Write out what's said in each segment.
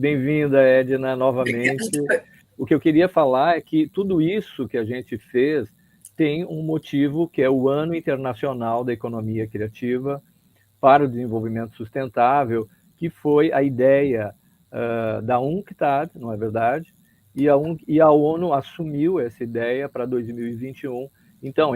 bem-vinda, Edna, novamente. Obrigada. O que eu queria falar é que tudo isso que a gente fez tem um motivo, que é o Ano Internacional da Economia Criativa para o Desenvolvimento Sustentável, que foi a ideia da UNCTAD, não é verdade? E a ONU assumiu essa ideia para 2021. Então,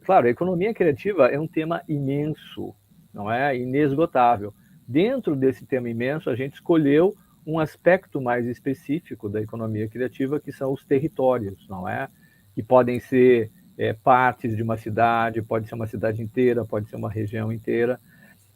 claro, a economia criativa é um tema imenso, não é? Inesgotável. Dentro desse tema imenso, a gente escolheu um aspecto mais específico da economia criativa, que são os territórios, não é? Que podem ser partes de uma cidade, pode ser uma cidade inteira, pode ser uma região inteira.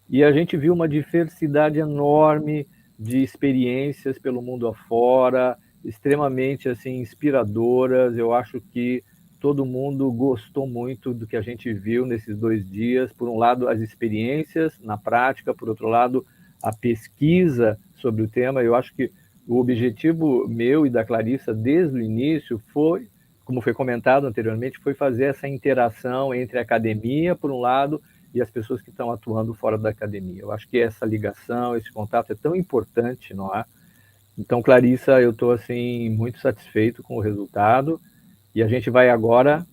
E a gente viu uma diversidade enorme de experiências pelo mundo afora, extremamente assim, inspiradoras. Eu acho que todo mundo gostou muito do que a gente viu nesses 2 dias. Por um lado, as experiências na prática, por outro lado, a pesquisa sobre o tema. Eu acho que o objetivo meu e da Clarissa, desde o início, foi, como foi comentado anteriormente, foi fazer essa interação entre a academia, por um lado, e as pessoas que estão atuando fora da academia. Eu acho que essa ligação, esse contato é tão importante, não é? Então, Clarissa, eu estou assim, muito satisfeito com o resultado, e a gente vai agora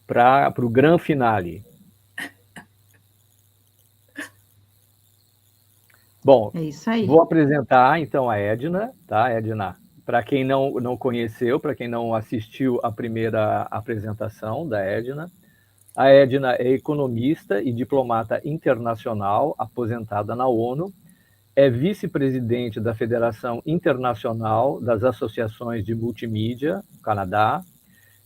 para o gran finale. Bom, é isso aí. Vou apresentar então a Edna, tá, Edna? Para quem não conheceu, para quem não assistiu à primeira apresentação da Edna, a Edna é economista e diplomata internacional, aposentada na ONU, é vice-presidente da Federação Internacional das Associações de Multimídia, Canadá,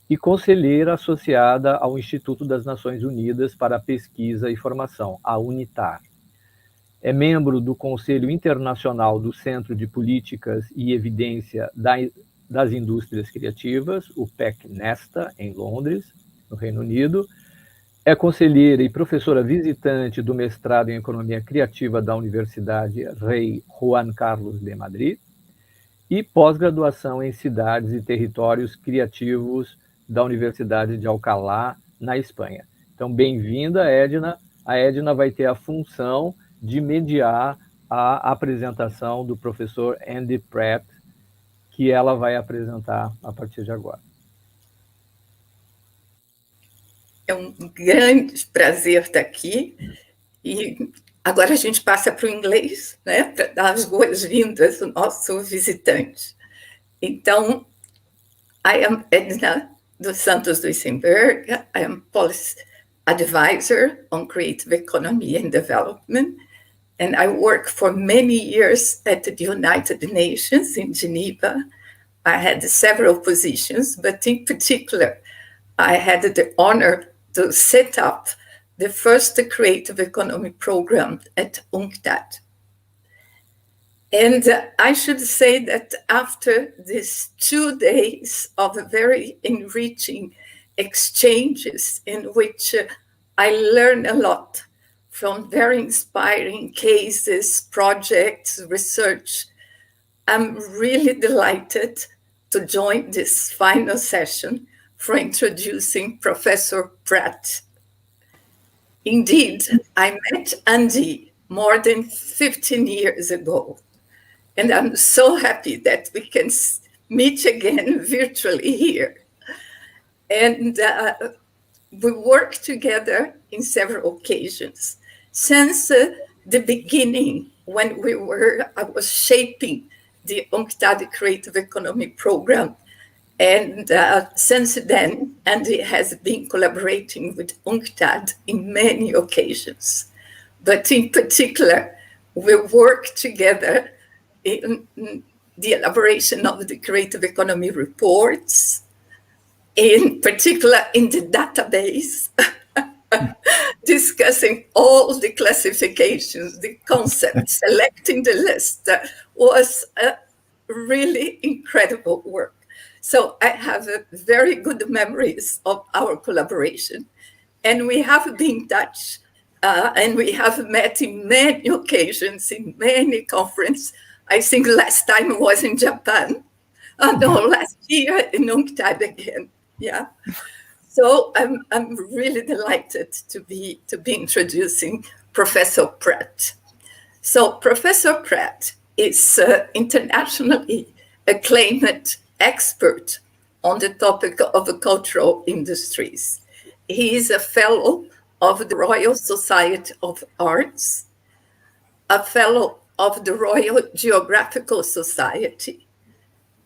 e conselheira associada ao Instituto das Nações Unidas para a Pesquisa e Formação, a UNITAR. É membro do Conselho Internacional do Centro de Políticas e Evidência das Indústrias Criativas, o PEC-NESTA, em Londres, no Reino Unido. É conselheira e professora visitante do mestrado em Economia Criativa da Universidade Rei Juan Carlos de Madrid e pós-graduação em Cidades e Territórios Criativos da Universidade de Alcalá, na Espanha. Então, bem-vinda, Edna. A Edna vai ter a função de mediar a apresentação do professor Andy Pratt, que ela vai apresentar a partir de agora. É um grande prazer estar aqui. E agora a gente passa para o inglês, né, para dar as boas-vindas ao nosso visitante. Então, I am Edna dos Santos Duisenberg. I am Policy Advisor on Creative Economy and Development. And I worked for many years at the United Nations in Geneva. I had several positions, but in particular, I had the honor to set up the first creative economy program at UNCTAD. And I should say that after these 2 days of very enriching exchanges in which I learned a lot from very inspiring cases, projects, research, I'm really delighted to join this final session for introducing Professor Pratt. Indeed, I met Andy more than 15 years ago, and I'm so happy that we can meet again virtually here. And we worked together in several occasions. Since the beginning, when I was shaping the UNCTAD Creative Economy Program. And since then, Andy has been collaborating with UNCTAD in many occasions. But in particular, we work together in the elaboration of the Creative Economy reports, in particular in the database, discussing all the classifications, the concepts, selecting the list was a really incredible work. So I have very good memories of our collaboration. And we have been in touch, and we have met in many occasions, in many conferences. I think last time was in Japan. Last year in UNCTAD again. Yeah. So I'm really delighted to be introducing Professor Pratt. So Professor Pratt is internationally acclaimed expert on the topic of the cultural industries. He is a fellow of the Royal Society of Arts, a fellow of the Royal Geographical Society,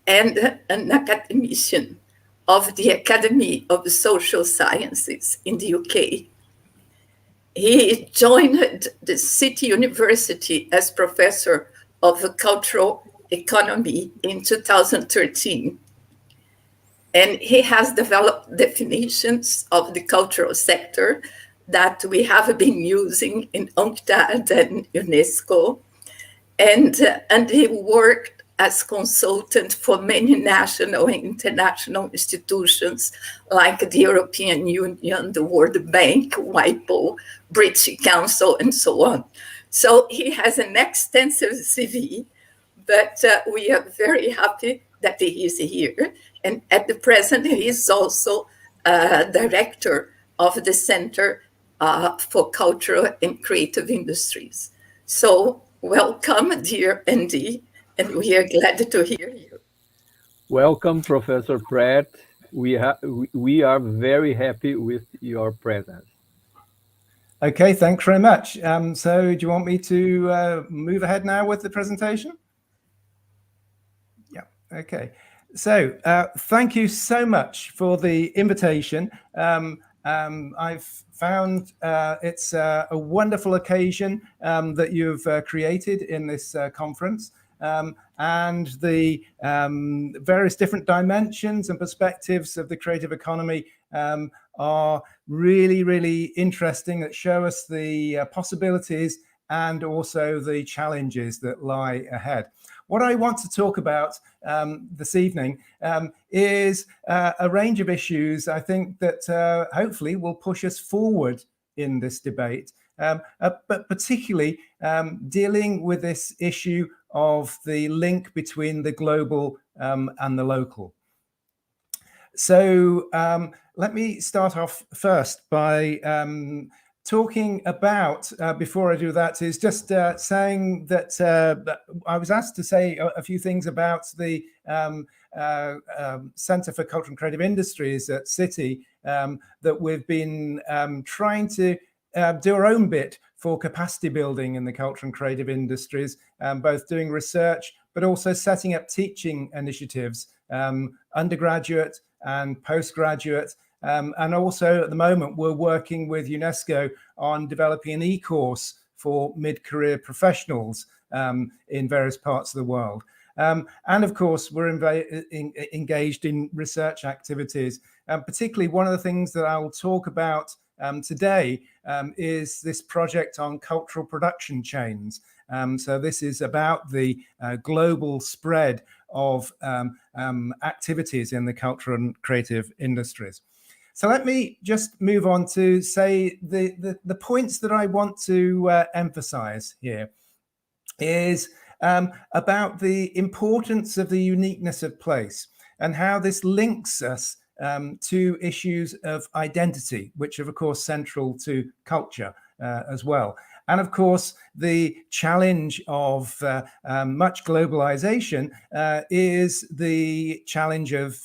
and an academician of the Academy of Social Sciences in the UK. He joined the City University as professor of cultural economy in 2013. And he has developed definitions of the cultural sector that we have been using in UNCTAD and Unesco. And he worked as consultant for many national and international institutions like the European Union, the World Bank, WIPO, British Council, and so on. So he has an extensive CV, but we are very happy that he is here. And at the present, he is also director of the Center for Cultural and Creative Industries. So welcome, dear Andy, and we are glad to hear you. Welcome, Professor Pratt. We are very happy with your presence. Okay, thanks very much. So do you want me to move ahead now with the presentation? Yeah, okay. So thank you so much for the invitation. I've found it's a wonderful occasion that you've created in this conference. And the various different dimensions and perspectives of the creative economy are really, really interesting, that show us the possibilities and also the challenges that lie ahead. What I want to talk about this evening is a range of issues I think that hopefully will push us forward in this debate, but particularly dealing with this issue of the link between the global and the local. So let me start off first by talking about, before I do that, is just saying that I was asked to say a few things about the Centre for Cultural and Creative Industries at City, that we've been trying to do our own bit for capacity building in the cultural and creative industries, both doing research, but also setting up teaching initiatives, undergraduate and postgraduate. And also at the moment, we're working with Unesco on developing an e-course for mid-career professionals in various parts of the world. And of course, we're engaged in research activities. Particularly one of the things that I will talk about today is this project on cultural production chains. So this is about the global spread of activities in the cultural and creative industries. So let me just move on to say the points that I want to emphasize here is about the importance of the uniqueness of place and how this links us to issues of identity, which are of course central to culture as well. And of course, the challenge of much globalization is the challenge of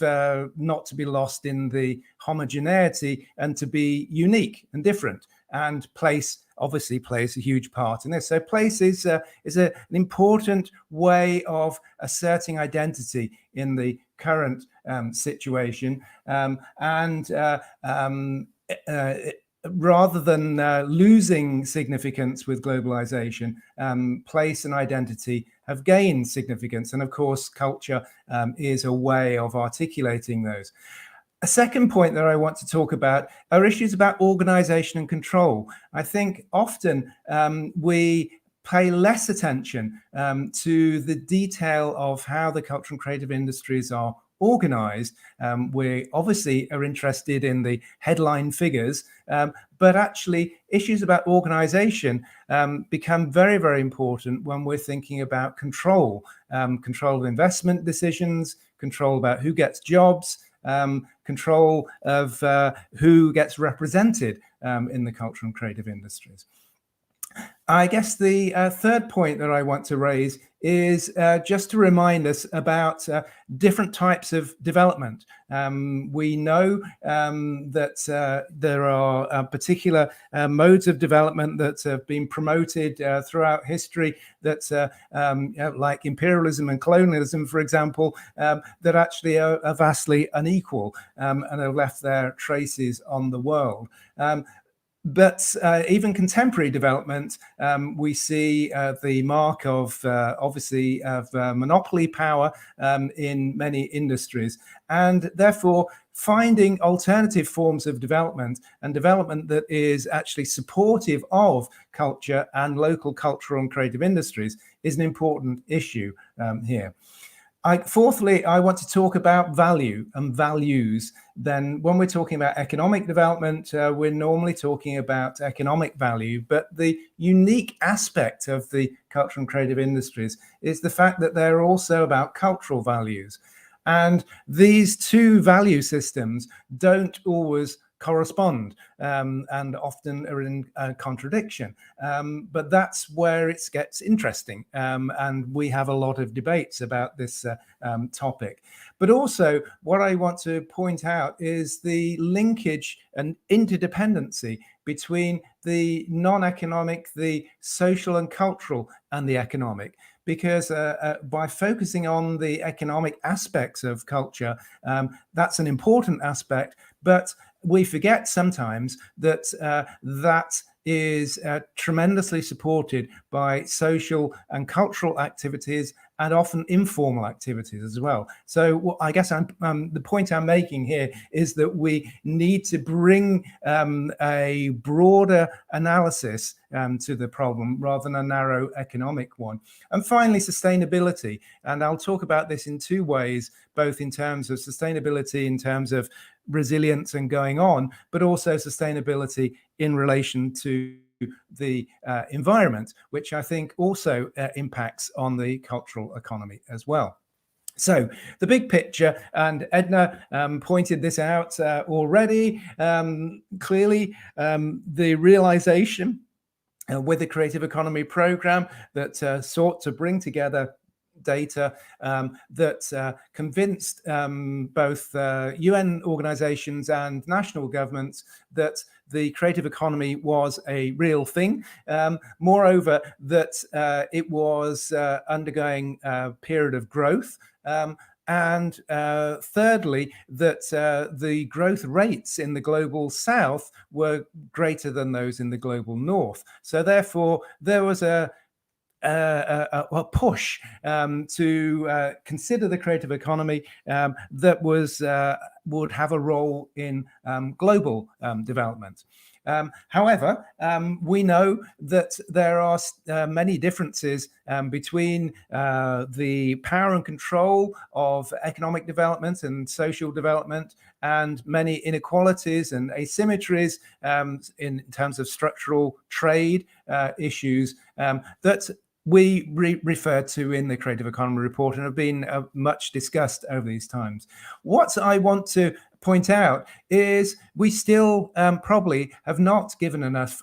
not to be lost in the homogeneity and to be unique and different. And place obviously plays a huge part in this. So place is an important way of asserting identity in the current situation. Rather than losing significance with globalization, place and identity have gained significance. And of course, culture is a way of articulating those. A second point that I want to talk about are issues about organization and control. I think often we pay less attention to the detail of how the cultural and creative industries are organized. We obviously are interested in the headline figures, but actually issues about organization become very, very important when we're thinking about control of investment decisions, control about who gets jobs, control of who gets represented in the cultural and creative industries. I guess the third point that I want to raise is just to remind us about different types of development. We know that there are particular modes of development that have been promoted throughout history that, like imperialism and colonialism, for example, that actually are vastly unequal and have left their traces on the world. But even contemporary development, we see the mark of, obviously, of monopoly power in many industries, and therefore finding alternative forms of development and development that is actually supportive of culture and local cultural and creative industries is an important issue here. Fourthly, I want to talk about value and values. Then when we're talking about economic development, we're normally talking about economic value, but the unique aspect of the cultural and creative industries is the fact that they're also about cultural values. And these two value systems don't always correspond and often are in contradiction. But that's where it gets interesting. And we have a lot of debates about this topic. But also what I want to point out is the linkage and interdependency between the non-economic, the social and cultural, and the economic. Because by focusing on the economic aspects of culture, that's an important aspect, but we forget sometimes that that is tremendously supported by social and cultural activities and often informal activities as well. So I guess the point I'm making here is that we need to bring a broader analysis to the problem rather than a narrow economic one. And finally, sustainability. And I'll talk about this in two ways, both in terms of sustainability, in terms of resilience and going on, but also sustainability in relation to the environment, which I think also impacts on the cultural economy as well. So the big picture, and Edna pointed this out already, clearly the realization with the Creative Economy program that sought to bring together data that convinced both UN organizations and national governments that the creative economy was a real thing. Moreover, that it was undergoing a period of growth. And thirdly, that the growth rates in the global south were greater than those in the global north. So therefore, there was a push to consider the creative economy that would have a role in global development. However, we know that there are many differences between the power and control of economic development and social development, and many inequalities and asymmetries in terms of structural trade issues that we refer to in the Creative Economy report and have been much discussed over these times. What I want to point out is we still probably have not given enough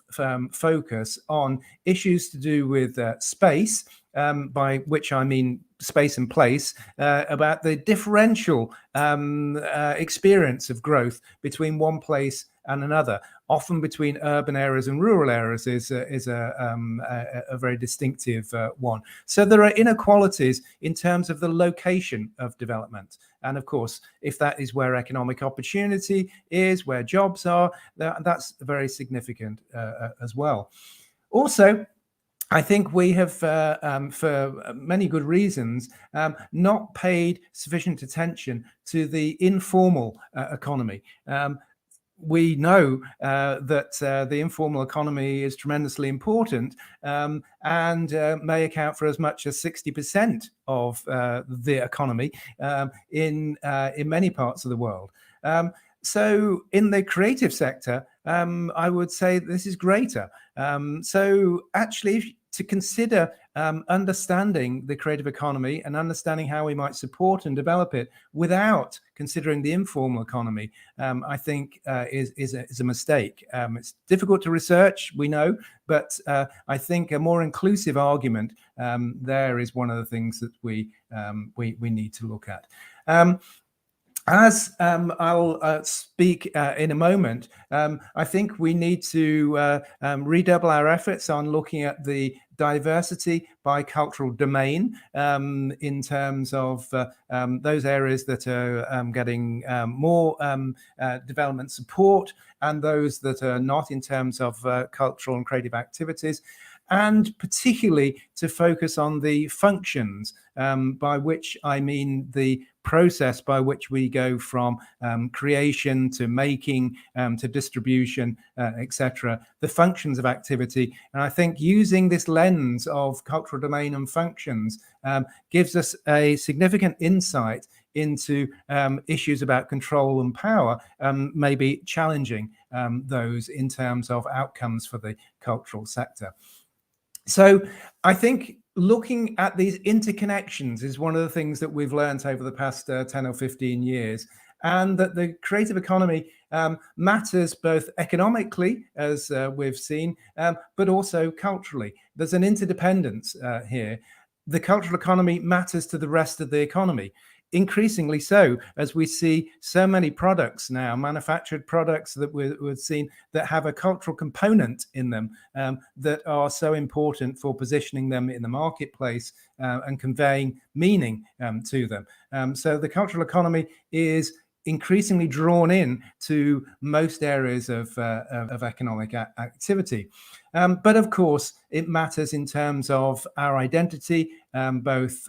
focus on issues to do with space, by which I mean space and place, about the differential experience of growth between one place and another. Often between urban areas and rural areas is a very distinctive one. So there are inequalities in terms of the location of development. And of course, if that is where economic opportunity is, where jobs are, that's very significant as well. Also, I think we have, for many good reasons, not paid sufficient attention to the informal economy. We know that the informal economy is tremendously important and may account for as much as 60% of the economy in many parts of the world. So in the creative sector, I would say this is greater. So actually, to consider understanding the creative economy and understanding how we might support and develop it without considering the informal economy, I think is a mistake. It's difficult to research, we know, but I think a more inclusive argument there is one of the things that we need to look at. As I'll speak in a moment, I think we need to redouble our efforts on looking at the diversity by cultural domain in terms of those areas that are getting more development support and those that are not in terms of cultural and creative activities, and particularly to focus on the functions, by which I mean the process by which we go from creation to making to distribution, etc., the functions of activity. And I think using this lens of cultural domain and functions gives us a significant insight into issues about control and power, maybe challenging those in terms of outcomes for the cultural sector. So I think looking at these interconnections is one of the things that we've learned over the past 10 or 15 years, and that the creative economy matters both economically, as we've seen, but also culturally. There's an interdependence here. The cultural economy matters to the rest of the economy. Increasingly so, as we see so many products now, manufactured products that we've seen that have a cultural component in them that are so important for positioning them in the marketplace and conveying meaning to them. So the cultural economy is increasingly drawn in to most areas of economic activity. But of course, it matters in terms of our identity, both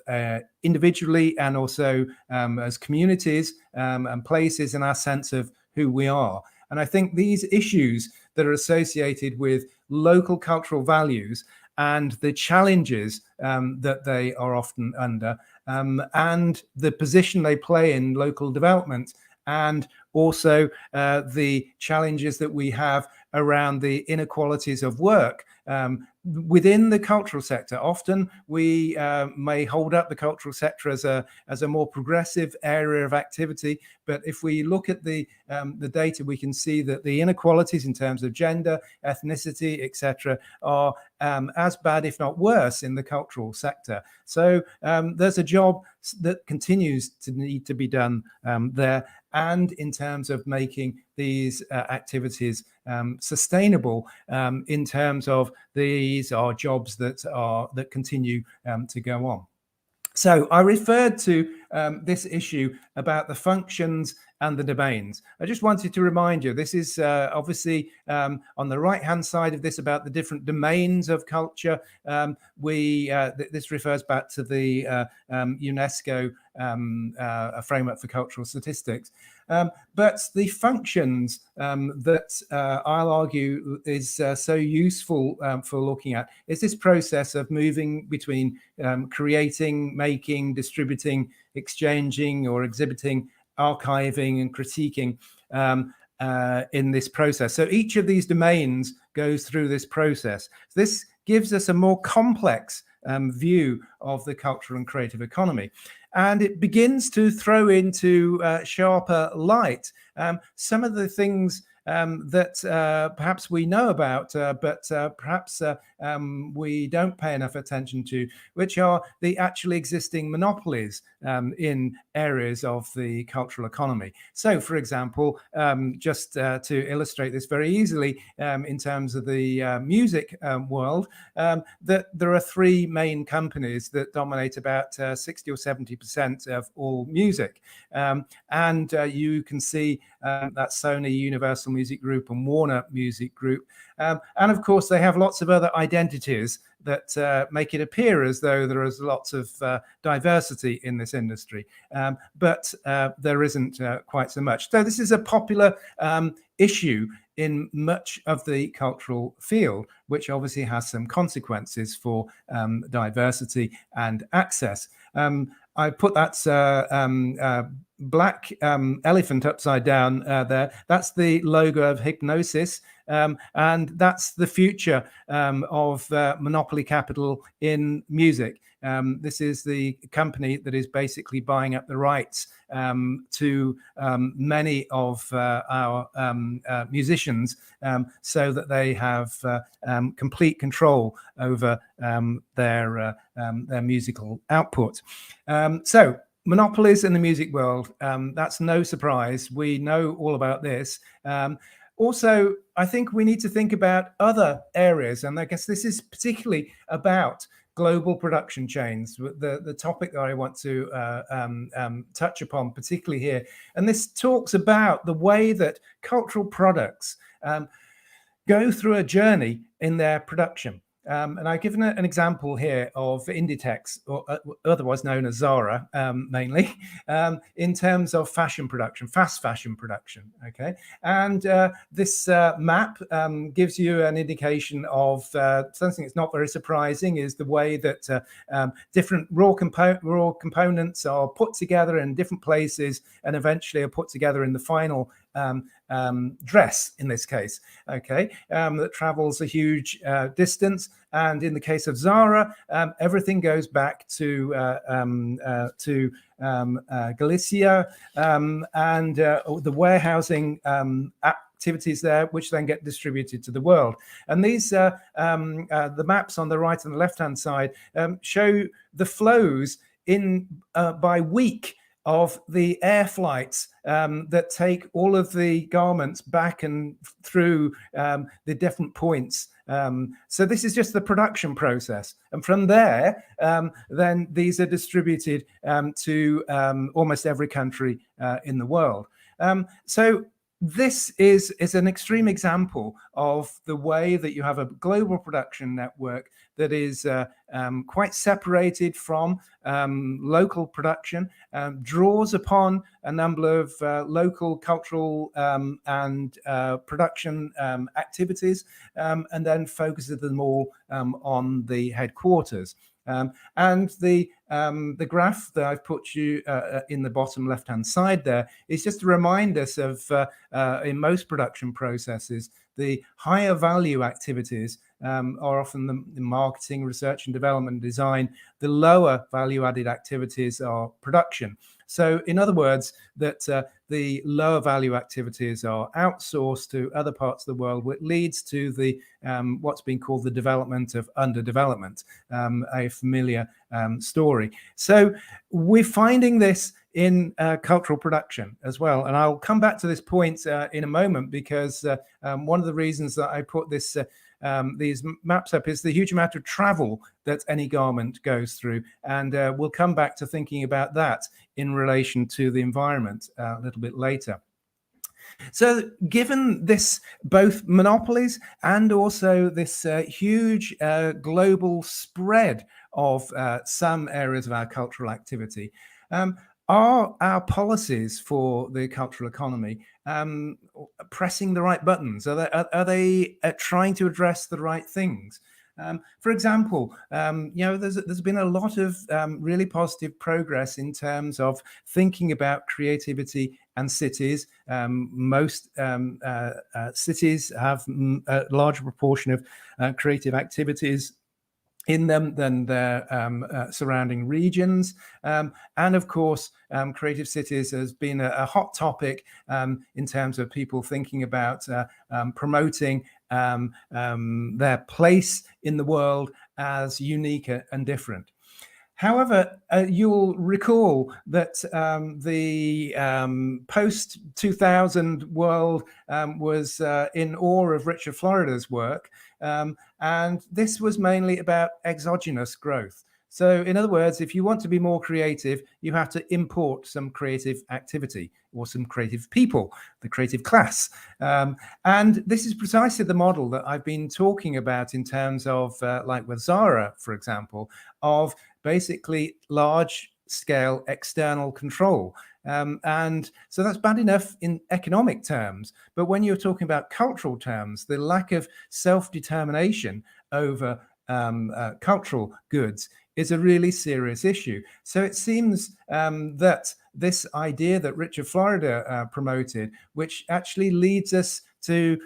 individually and also as communities and places, and our sense of who we are. And I think these issues that are associated with local cultural values and the challenges that they are often under, and the position they play in local development, and also the challenges that we have around the inequalities of work within the cultural sector. Often we may hold up the cultural sector as a more progressive area of activity, but if we look at the data, we can see that the inequalities in terms of gender, ethnicity, etc., are as bad, if not worse, in the cultural sector. So there's a job that continues to need to be done there, and in terms of making these activities sustainable, in terms of these are jobs that continue to go on. So I referred to this issue about the functions and the domains. I just wanted to remind you, this is obviously on the right-hand side of this about the different domains of culture. This refers back to the UNESCO framework for cultural statistics. But the functions that I'll argue is so useful for looking at is this process of moving between creating, making, distributing, exchanging or exhibiting, archiving and critiquing in this process. So each of these domains goes through this process. This gives us a more complex view of the cultural and creative economy. And it begins to throw into sharper light some of the things that perhaps we know about, but perhaps we don't pay enough attention to, which are the actually existing monopolies in areas of the cultural economy. So, for example, just to illustrate this very easily in terms of the music world, that there are three main companies that dominate about 60 or 70% of all music. And you can see that Sony, Universal Music Group and Warner Music Group. And of course, they have lots of other identities that make it appear as though there is lots of diversity in this industry. But there isn't quite so much. So this is a popular issue in much of the cultural field, which obviously has some consequences for diversity and access. I put that black elephant upside down there, that's the logo of Hypnosis. And that's the future of monopoly capital in music. This is the company that is basically buying up the rights to many of our musicians, so that they have complete control over their musical output. So monopolies in the music world, that's no surprise. We know all about this. Also, I think we need to think about other areas, and I guess this is particularly about global production chains, the topic that I want to touch upon particularly here. And this talks about the way that cultural products go through a journey in their production. And I've given an example here of Inditex, or otherwise known as Zara, mainly, in terms of fashion production, fast fashion production. Okay, and this map gives you an indication of something that's not very surprising, is the way that different raw components are put together in different places and eventually are put together in the final dress, in this case, okay, that travels a huge distance. And in the case of Zara, everything goes back to Galicia and the warehousing activities there, which then get distributed to the world. And these the maps on the right and the left-hand side show the flows in by week of the air flights that take all of the garments back and through the different points. So this is just the production process. And from there, then these are distributed to almost every country in the world. So this is an extreme example of the way that you have a global production network that is quite separated from local production, draws upon a number of local cultural and production activities, and then focuses them all on the headquarters. And the graph that I've put you in the bottom left-hand side there is just to remind us of, in most production processes, the higher value activities are often the marketing, research and development, design. The lower value added activities are production. So in other words, that the lower value activities are outsourced to other parts of the world, which leads to the what's been called the development of underdevelopment, a familiar story. So we're finding this in cultural production as well. And I'll come back to this point in a moment, because one of the reasons that I put this these maps up is the huge amount of travel that any garment goes through. And we'll come back to thinking about that in relation to the environment a little bit later. So given this, both monopolies and also this huge global spread of some areas of our cultural activity, are our policies for the cultural economy pressing the right buttons? Are they trying to address the right things? For example, there's been a lot of really positive progress in terms of thinking about creativity and cities. Most cities have a larger proportion of creative activities in them than their surrounding regions. And of course, creative cities has been a hot topic in terms of people thinking about promoting their place in the world as unique and different. However, you'll recall that the post-2000 world was in awe of Richard Florida's work, and this was mainly about exogenous growth. So in other words, if you want to be more creative, you have to import some creative activity or some creative people, the creative class. And this is precisely the model that I've been talking about in terms of, like with Zara, for example, of basically large scale external control. And so that's bad enough in economic terms. But when you're talking about cultural terms, the lack of self-determination over cultural goods is a really serious issue. So it seems that this idea that Richard Florida promoted, which actually leads us to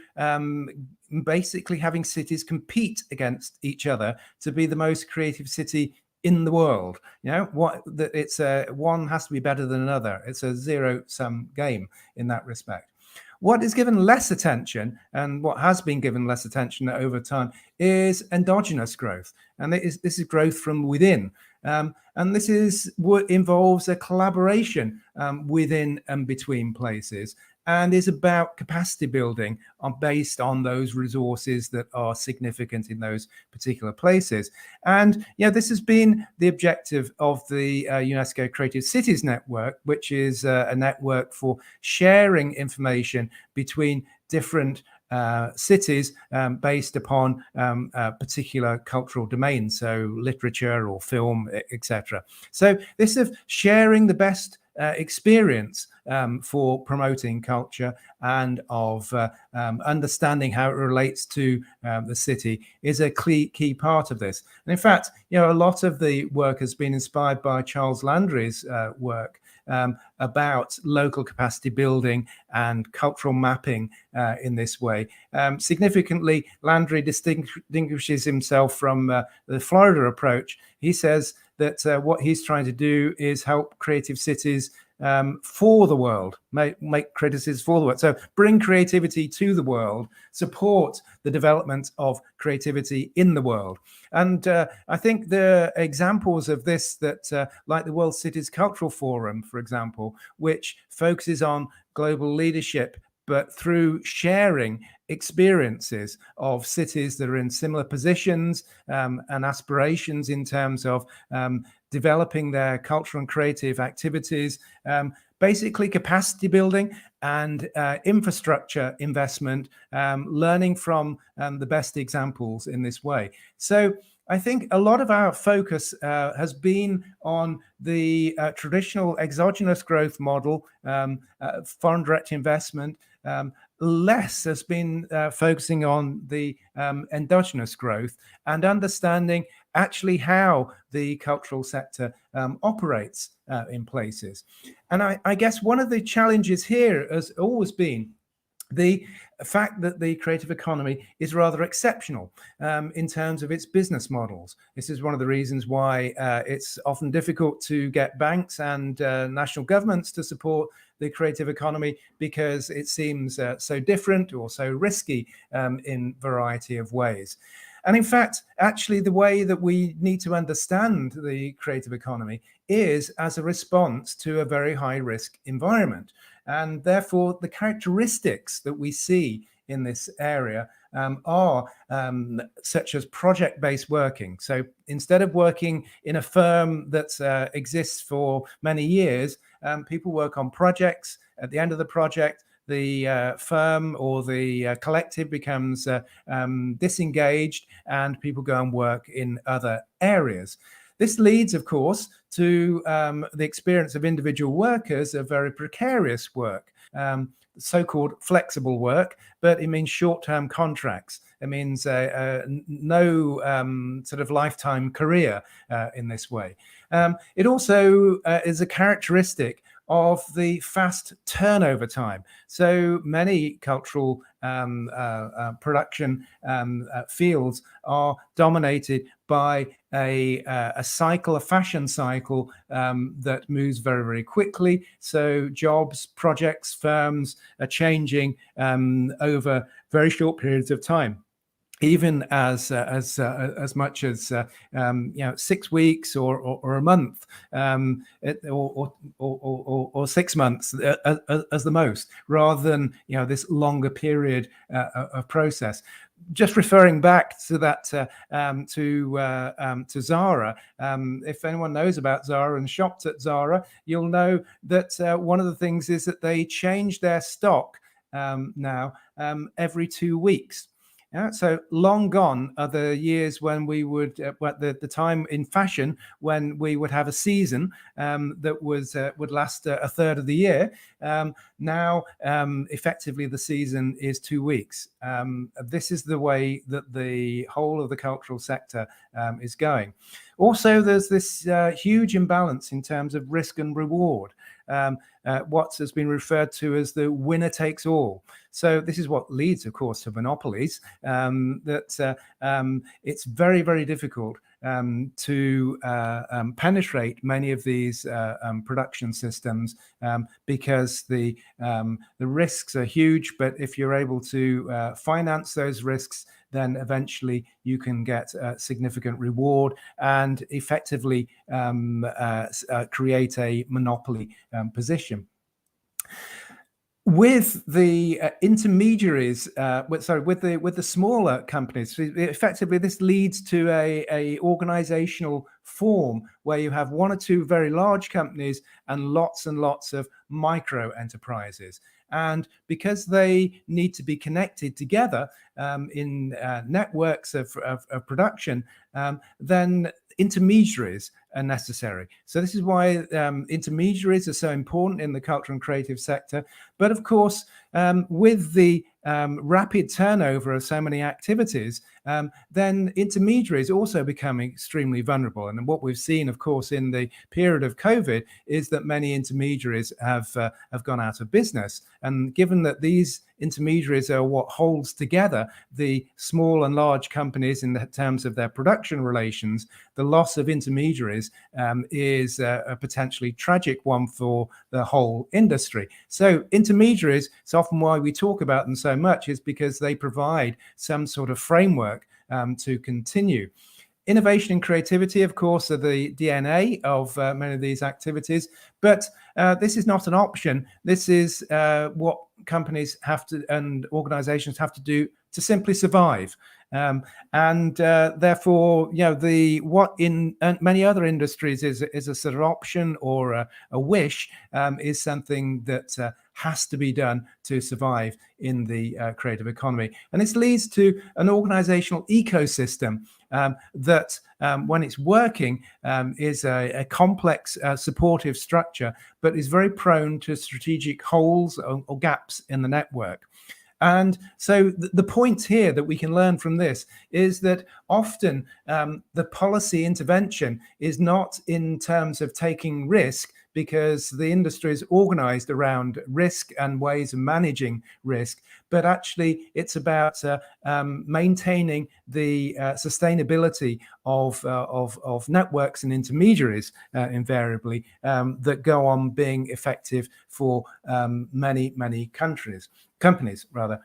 basically having cities compete against each other to be the most creative city in the world. It's one has to be better than another. It's a zero-sum game in that respect. What is given less attention, and what has been given less attention over time, is endogenous growth, and this is growth from within. And this is what involves a collaboration within and between places, and is about capacity building based on those resources that are significant in those particular places. And this has been the objective of the UNESCO Creative Cities Network, which is a network for sharing information between different cities based upon particular cultural domains, so literature or film, etc. So this is sharing the best experience for promoting culture and of understanding how it relates to the city is a key part of this. And in fact, a lot of the work has been inspired by Charles Landry's work about local capacity building and cultural mapping in this way. Significantly, Landry distinguishes himself from the Florida approach. He says that what he's trying to do is help creative cities for the world, make creative cities for the world. So bring creativity to the world, support the development of creativity in the world. And I think the examples of this that like the World Cities Cultural Forum, for example, which focuses on global leadership, but through sharing experiences of cities that are in similar positions and aspirations in terms of developing their cultural and creative activities, basically capacity building and infrastructure investment, learning from the best examples in this way. So I think a lot of our focus has been on the traditional exogenous growth model, foreign direct investment. Less has been focusing on the endogenous growth and understanding actually how the cultural sector operates in places. And I guess one of the challenges here has always been the fact that the creative economy is rather exceptional in terms of its business models. This is one of the reasons why it's often difficult to get banks and national governments to support the creative economy, because it seems so different or so risky in a variety of ways. And in fact, actually, the way that we need to understand the creative economy is as a response to a very high risk environment. And therefore, the characteristics that we see in this area are such as project-based working. So instead of working in a firm that exists for many years, people work on projects. At the end of the project, the firm or the collective becomes disengaged, and people go and work in other areas. This leads, of course, to the experience of individual workers of very precarious work, so-called flexible work, but it means short-term contracts. It means no sort of lifetime career in this way. It also is a characteristic of the fast turnover time. So many cultural production fields are dominated by a cycle, a fashion cycle that moves very, very quickly. So jobs, projects, firms are changing over very short periods of time. Even as much as 6 weeks or a month, or 6 months as the most, rather than this longer period of process. Just referring back to that to Zara, if anyone knows about Zara and shopped at Zara, you'll know that one of the things is that they change their stock now every 2 weeks. Yeah, so long gone are the years when we would, the time in fashion when we would have a season that would last a third of the year. Now, effectively, the season is 2 weeks. This is the way that the whole of the cultural sector is going. Also, there's this huge imbalance in terms of risk and reward. what has been referred to as the winner takes all. So this is what leads, of course, to monopolies, it's very, very difficult to penetrate many of these production systems because the risks are huge. But if you're able to finance those risks, then eventually you can get a significant reward and effectively create a monopoly position. With the intermediaries, with the smaller companies, effectively this leads to a organizational form where you have one or two very large companies and lots of micro enterprises. And because they need to be connected together in networks of production, then intermediaries are necessary. So this is why intermediaries are so important in the cultural and creative sector. But of course, with the rapid turnover of so many activities, then intermediaries also become extremely vulnerable. And what we've seen, of course, in the period of COVID is that many intermediaries have gone out of business. And given that these intermediaries are what holds together the small and large companies in terms of their production relations, the loss of intermediaries is a potentially tragic one for the whole industry. So intermediaries, it's often why we talk about them so much, is because they provide some sort of framework to continue. Innovation and creativity, of course, are the DNA of many of these activities, but this is not an option. This is what companies have to and organizations have to do to simply survive. Therefore, what in many other industries is a sort of option or a wish is something that has to be done to survive in the creative economy. And this leads to an organizational ecosystem that, when it's working, is a complex supportive structure, but is very prone to strategic holes or gaps in the network. And so the point here that we can learn from this is that often the policy intervention is not in terms of taking risk, because the industry is organized around risk and ways of managing risk, but actually it's about maintaining the sustainability of networks and intermediaries invariably that go on being effective for many companies rather.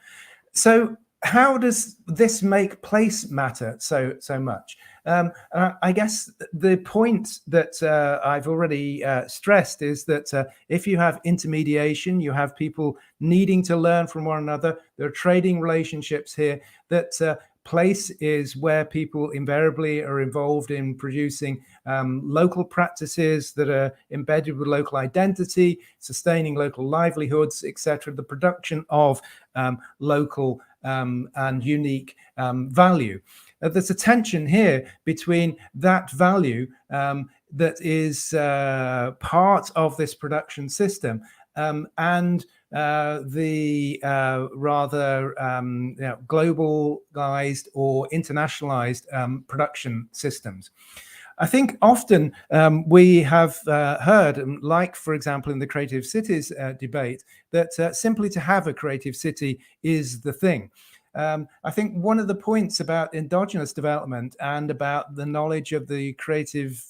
So how does this make place matter so much? I guess the point that I've already stressed is that if you have intermediation, you have people needing to learn from one another. There are trading relationships here. That place is where people invariably are involved in producing local practices that are embedded with local identity, sustaining local livelihoods, etc. The production of local and unique value. There's a tension here between that value that is part of this production system and the rather globalized or internationalized production systems. I think often we have heard, like, for example, in the Creative Cities debate, that simply to have a creative city is the thing. I think one of the points about endogenous development and about the knowledge of the creative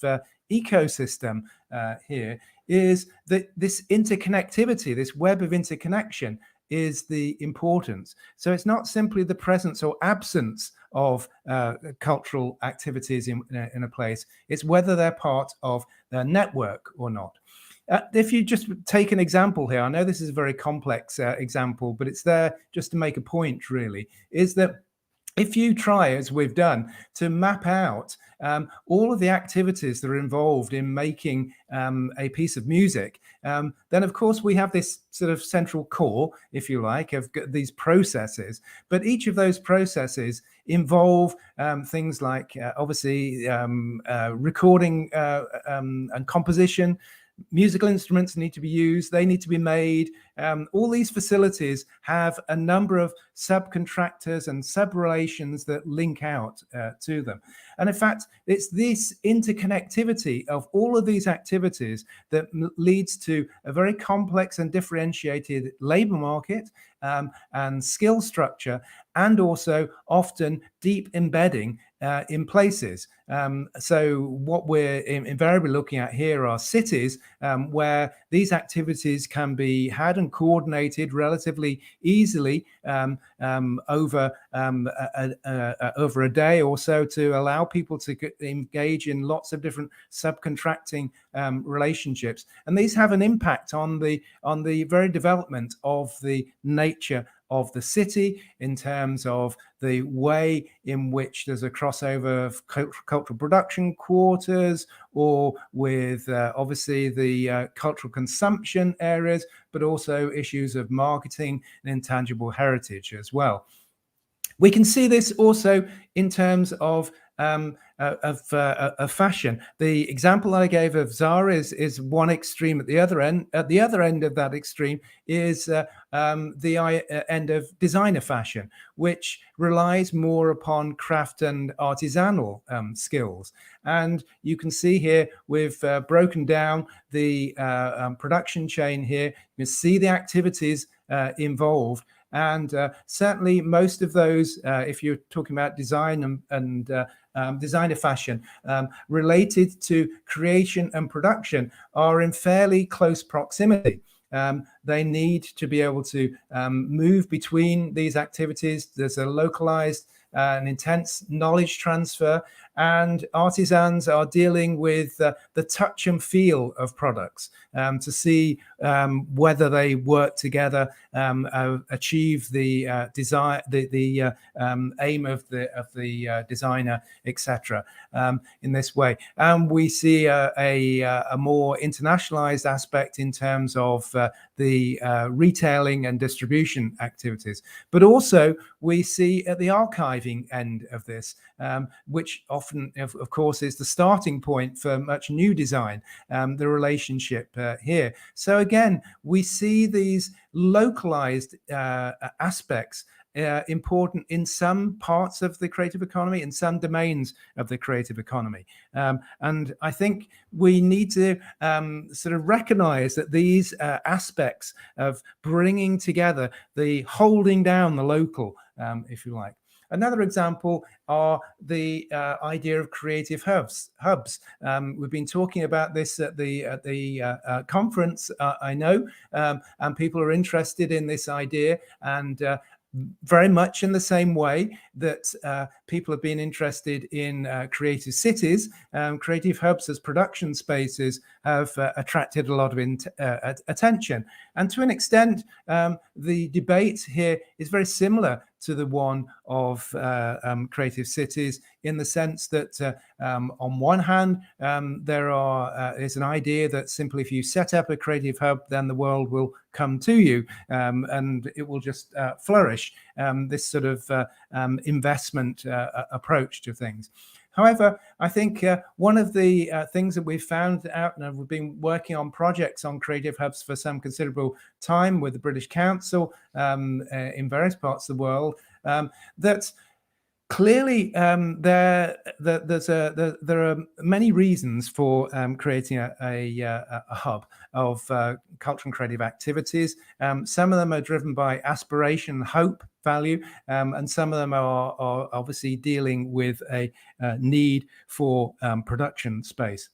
ecosystem here is that this interconnectivity, this web of interconnection, is the importance. So it's not simply the presence or absence of cultural activities in a place, it's whether they're part of their network or not. If you just take an example here, I know this is a very complex example, but it's there just to make a point, really, is that if you try, as we've done, to map out all of the activities that are involved in making a piece of music, then of course we have this sort of central core, if you like, of these processes. But each of those processes involve things like, obviously, recording and composition, musical instruments need to be used, they need to be made. All these facilities have a number of subcontractors and sub-relations that link out to them. And in fact, it's this interconnectivity of all of these activities that leads to a very complex and differentiated labor market and skill structure, and also often deep embedding in places. So what we're invariably looking at here are cities where these activities can be had and coordinated relatively easily over a day or so, to allow people to engage in lots of different subcontracting relationships. And these have an impact on the very development of the nature of the city, in terms of the way in which there's a crossover of cultural production quarters, or with obviously the cultural consumption areas, but also issues of marketing and intangible heritage as well. We can see this also in terms of fashion. The example I gave of Zara is one extreme. At the other end of that extreme is the end of designer fashion, which relies more upon craft and artisanal skills. And you can see here we've broken down the production chain here. You can see the activities involved. And certainly most of those, if you're talking about design and designer fashion, related to creation and production, are in fairly close proximity. They need to be able to move between these activities. There's a localized and intense knowledge transfer, and artisans are dealing with the touch and feel of products to see whether they work together, achieve the aim of the designer, etc. In this way. And we see a more internationalized aspect in terms of the retailing and distribution activities. But also we see at the archiving end of this, which often, of course, is the starting point for much new design, the relationship here. So again, we see these localized aspects important in some parts of the creative economy, in some domains of the creative economy. And I think we need to sort of recognize that these aspects of bringing together, the holding down the local, if you like. Another example are the idea of creative hubs. We've been talking about this at the conference, I know, and people are interested in this idea, and very much in the same way that people have been interested in creative cities, creative hubs as production spaces have attracted a lot of attention. And to an extent, the debate here is very similar to the one of creative cities, in the sense that on one hand, there is an idea that simply if you set up a creative hub, then the world will come to you and it will just flourish, this sort of investment approach to things. However, I think one of the things that we've found out, and we've been working on projects on creative hubs for some considerable time with the British Council in various parts of the world, that clearly there are many reasons for creating a hub of cultural and creative activities. Some of them are driven by aspiration, hope, value, and some of them are obviously dealing with a need for production space.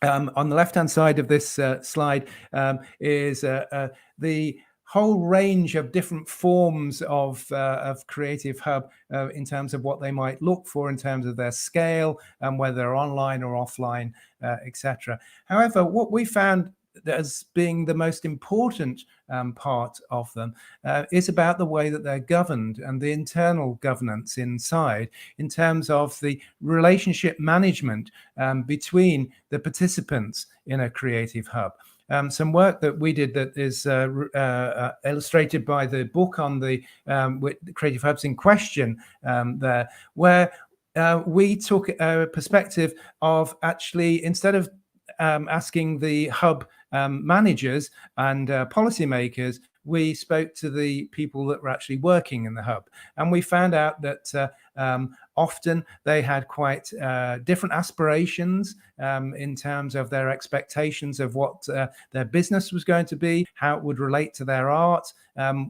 On the left-hand side of this slide is the whole range of different forms of creative hub in terms of what they might look for in terms of their scale, and whether they're online or offline, etc. However, what we found as being the most important part of them is about the way that they're governed and the internal governance inside, in terms of the relationship management between the participants in a creative hub. Some work that we did that is illustrated by the book on the creative hubs in question there, where we took a perspective of actually, instead of asking the hub managers and policymakers, we spoke to the people that were actually working in the hub, and we found out that often they had quite different aspirations in terms of their expectations of what their business was going to be, how it would relate to their art,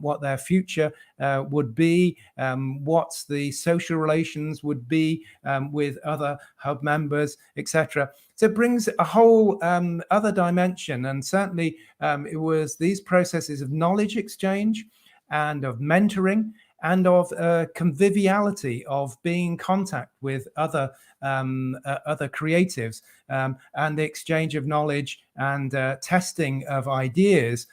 what their future would be, what the social relations would be with other hub members, etc. So it brings a whole other dimension, and certainly it was these processes of knowledge exchange and of mentoring and of conviviality, of being in contact with other creatives, and the exchange of knowledge and testing of ideas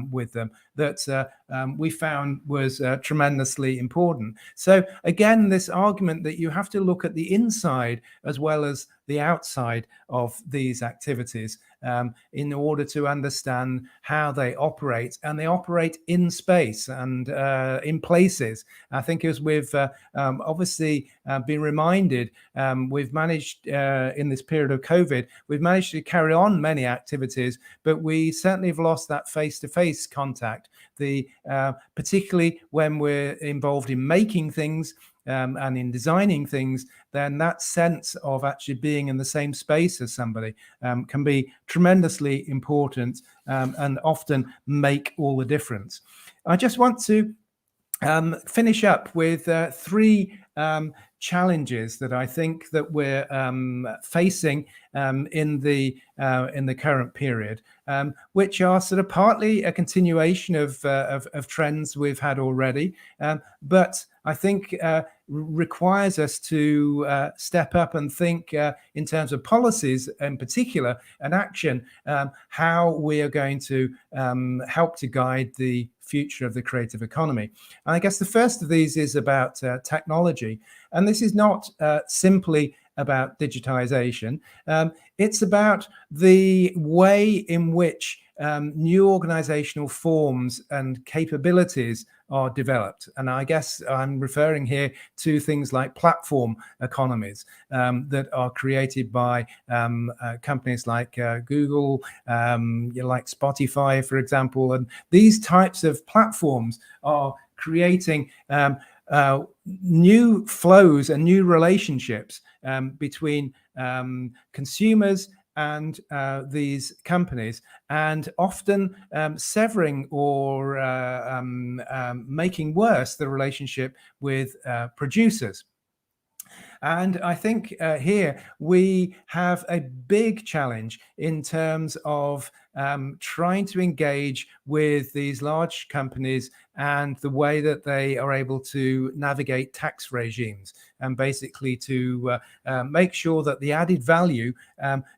with them that we found was tremendously important. So again, this argument that you have to look at the inside as well as the outside of these activities in order to understand how they operate, and they operate in space and in places. I think as we've obviously been reminded, we've managed in this period of COVID, we've managed to carry on many activities, but we certainly have lost that face-to-face contact, particularly when we're involved in making things and in designing things. Then that sense of actually being in the same space as somebody can be tremendously important and often make all the difference. I just want to finish up with three challenges that I think that we're facing in the current period, which are sort of partly a continuation of trends we've had already, but I think requires us to step up and think in terms of policies in particular and action, how we are going to help to guide the future of the creative economy. And I guess the first of these is about technology. And this is not simply about digitization. It's about the way in which new organizational forms and capabilities are developed. And I guess I'm referring here to things like platform economies that are created by companies like Google, like Spotify, for example. And these types of platforms are creating new flows and new relationships between consumers and these companies, and often severing or making worse the relationship with producers. And I think here we have a big challenge in terms of trying to engage with these large companies and the way that they are able to navigate tax regimes, and basically to make sure that the added value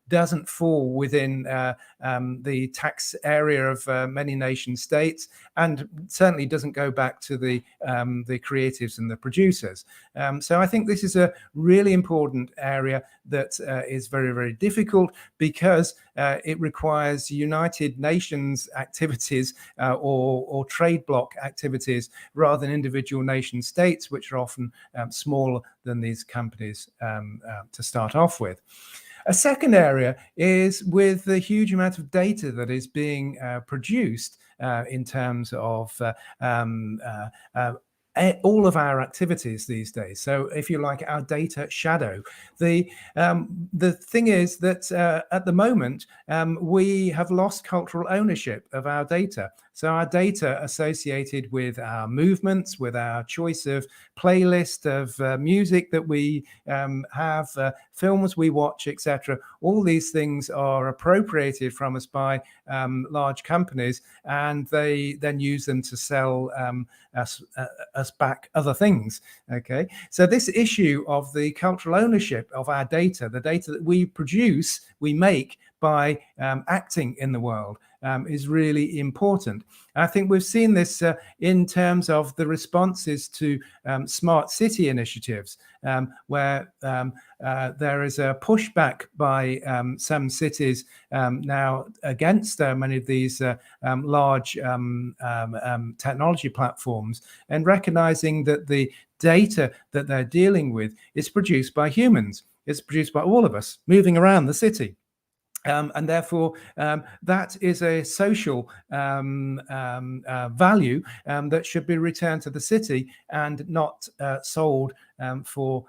doesn't fall within the tax area of many nation states, and certainly doesn't go back to the creatives and the producers. So I think this is a really important area that is very, very difficult, because it requires United Nations activities or trade bloc activities rather than individual nation states, which are often smaller than these companies to start off with. A second area is with the huge amount of data that is being produced in terms of all of our activities these days. So if you like, our data shadow. The thing is that at the moment, we have lost cultural ownership of our data. So our data associated with our movements, with our choice of playlist of music that we have, films we watch, etc. All these things are appropriated from us by large companies, and they then use them to sell us back other things. Okay, so this issue of the cultural ownership of our data, the data that we produce, we make by acting in the world, is really important. I think we've seen this in terms of the responses to smart city initiatives, where there is a pushback by some cities now against many of these large technology platforms, and recognizing that the data that they're dealing with is produced by humans. It's produced by all of us moving around the city. And therefore, that is a social value that should be returned to the city and not sold for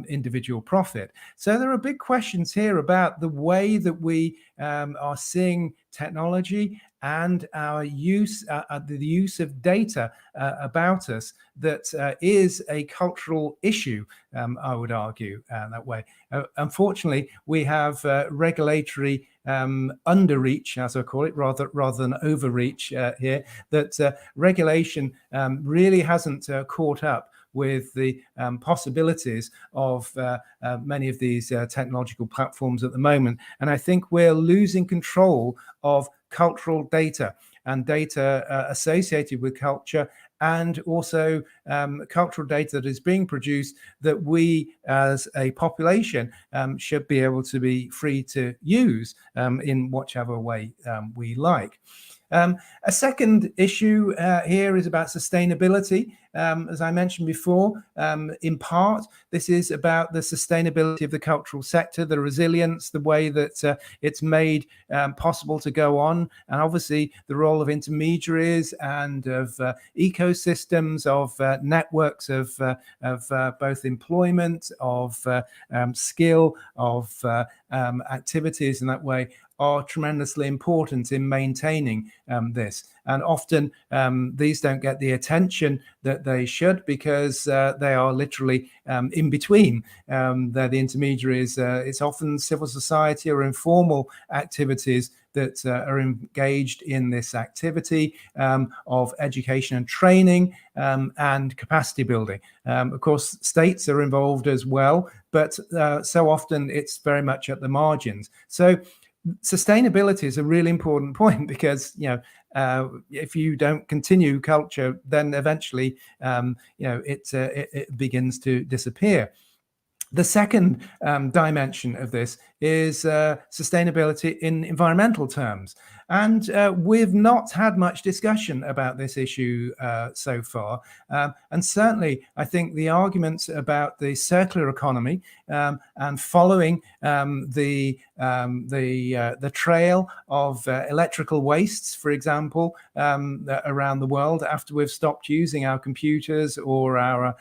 individual profit. So there are big questions here about the way that we are seeing technology and our use, the use of data about us, that is a cultural issue, I would argue that way. Unfortunately, we have regulatory underreach, as I call it, rather than overreach here, that regulation really hasn't caught up with the possibilities of many of these technological platforms at the moment. And I think we're losing control of cultural data and data associated with culture, and also cultural data that is being produced that we as a population should be able to be free to use in whichever way we like. A second issue here is about sustainability. As I mentioned before, in part, this is about the sustainability of the cultural sector, the resilience, the way that it's made possible to go on, and obviously the role of intermediaries and of ecosystems, of networks of both employment, of skill, of activities in that way are tremendously important in maintaining this. And often these don't get the attention that they should, because they are literally in between. They're the intermediaries. It's often civil society or informal activities that are engaged in this activity of education and training and capacity building. Of course, states are involved as well, but so often it's very much at the margins. So sustainability is a really important point, because if you don't continue culture, then eventually it begins to disappear. The second dimension of this is sustainability in environmental terms. And we've not had much discussion about this issue so far. And certainly, I think the arguments about the circular economy and following the trail of electrical wastes, for example, around the world after we've stopped using our computers or our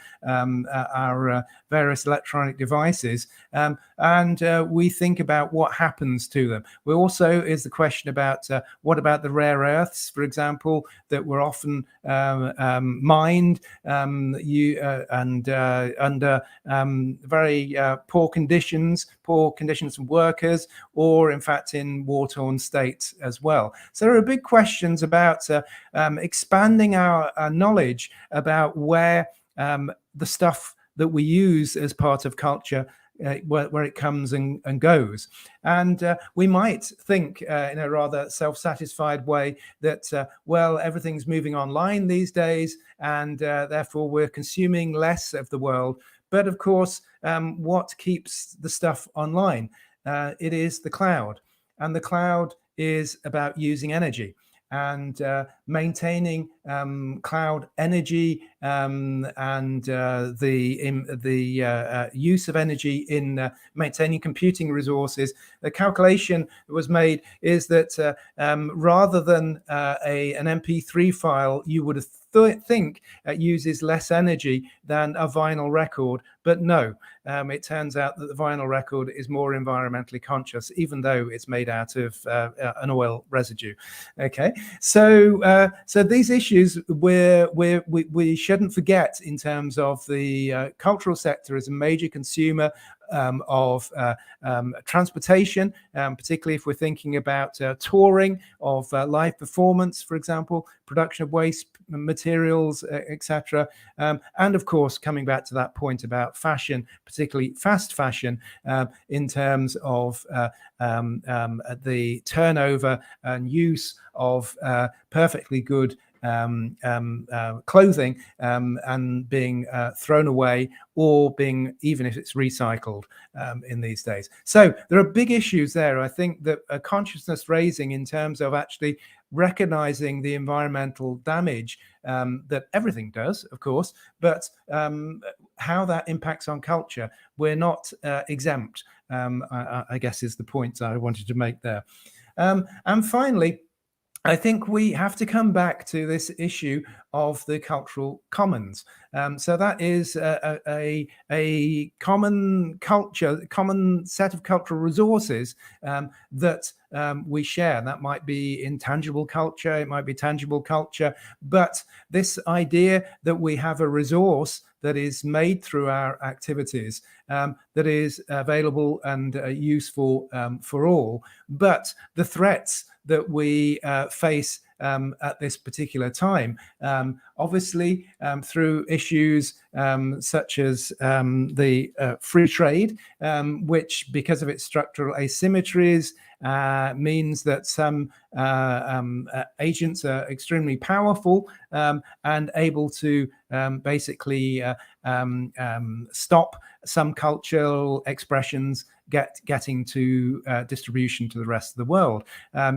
various electronic devices, and we think about what happens to them. We also is the question about what about the rare earths, for example, that were often mined under very poor conditions for workers, or in fact in war-torn states as well. So there are big questions about expanding our knowledge about where the stuff that we use as part of culture, where it comes and goes. And we might think in a rather self-satisfied way that, well, everything's moving online these days, and therefore we're consuming less of the world. But of course, what keeps the stuff online? It is the cloud. And the cloud is about using energy and maintaining cloud energy and the use of energy in maintaining computing resources. The calculation that was made is that rather than an MP3 file, you would think uses less energy than a vinyl record, but no, it turns out that the vinyl record is more environmentally conscious, even though it's made out of an oil residue. Okay, so these issues we shouldn't forget in terms of the cultural sector as a major consumer of transportation, particularly if we're thinking about touring, of live performance, for example, production of waste materials, etc. And of course, coming back to that point about fashion, particularly fast fashion, in terms of the turnover and use of perfectly good clothing and being thrown away, or being, even if it's recycled in these days. So there are big issues there, I think, that are consciousness raising in terms of actually recognizing the environmental damage that everything does, of course, but how that impacts on culture. We're not exempt, I guess is the point I wanted to make there. And finally, I think we have to come back to this issue of the cultural commons. So that is a common culture, common set of cultural resources that we share. That might be intangible culture, it might be tangible culture, but this idea that we have a resource that is made through our activities, that is available and useful for all, but the threats that we face at this particular time. Obviously, through issues such as the free trade, which, because of its structural asymmetries, means that some agents are extremely powerful and able to basically stop some cultural expressions getting to distribution to the rest of the world.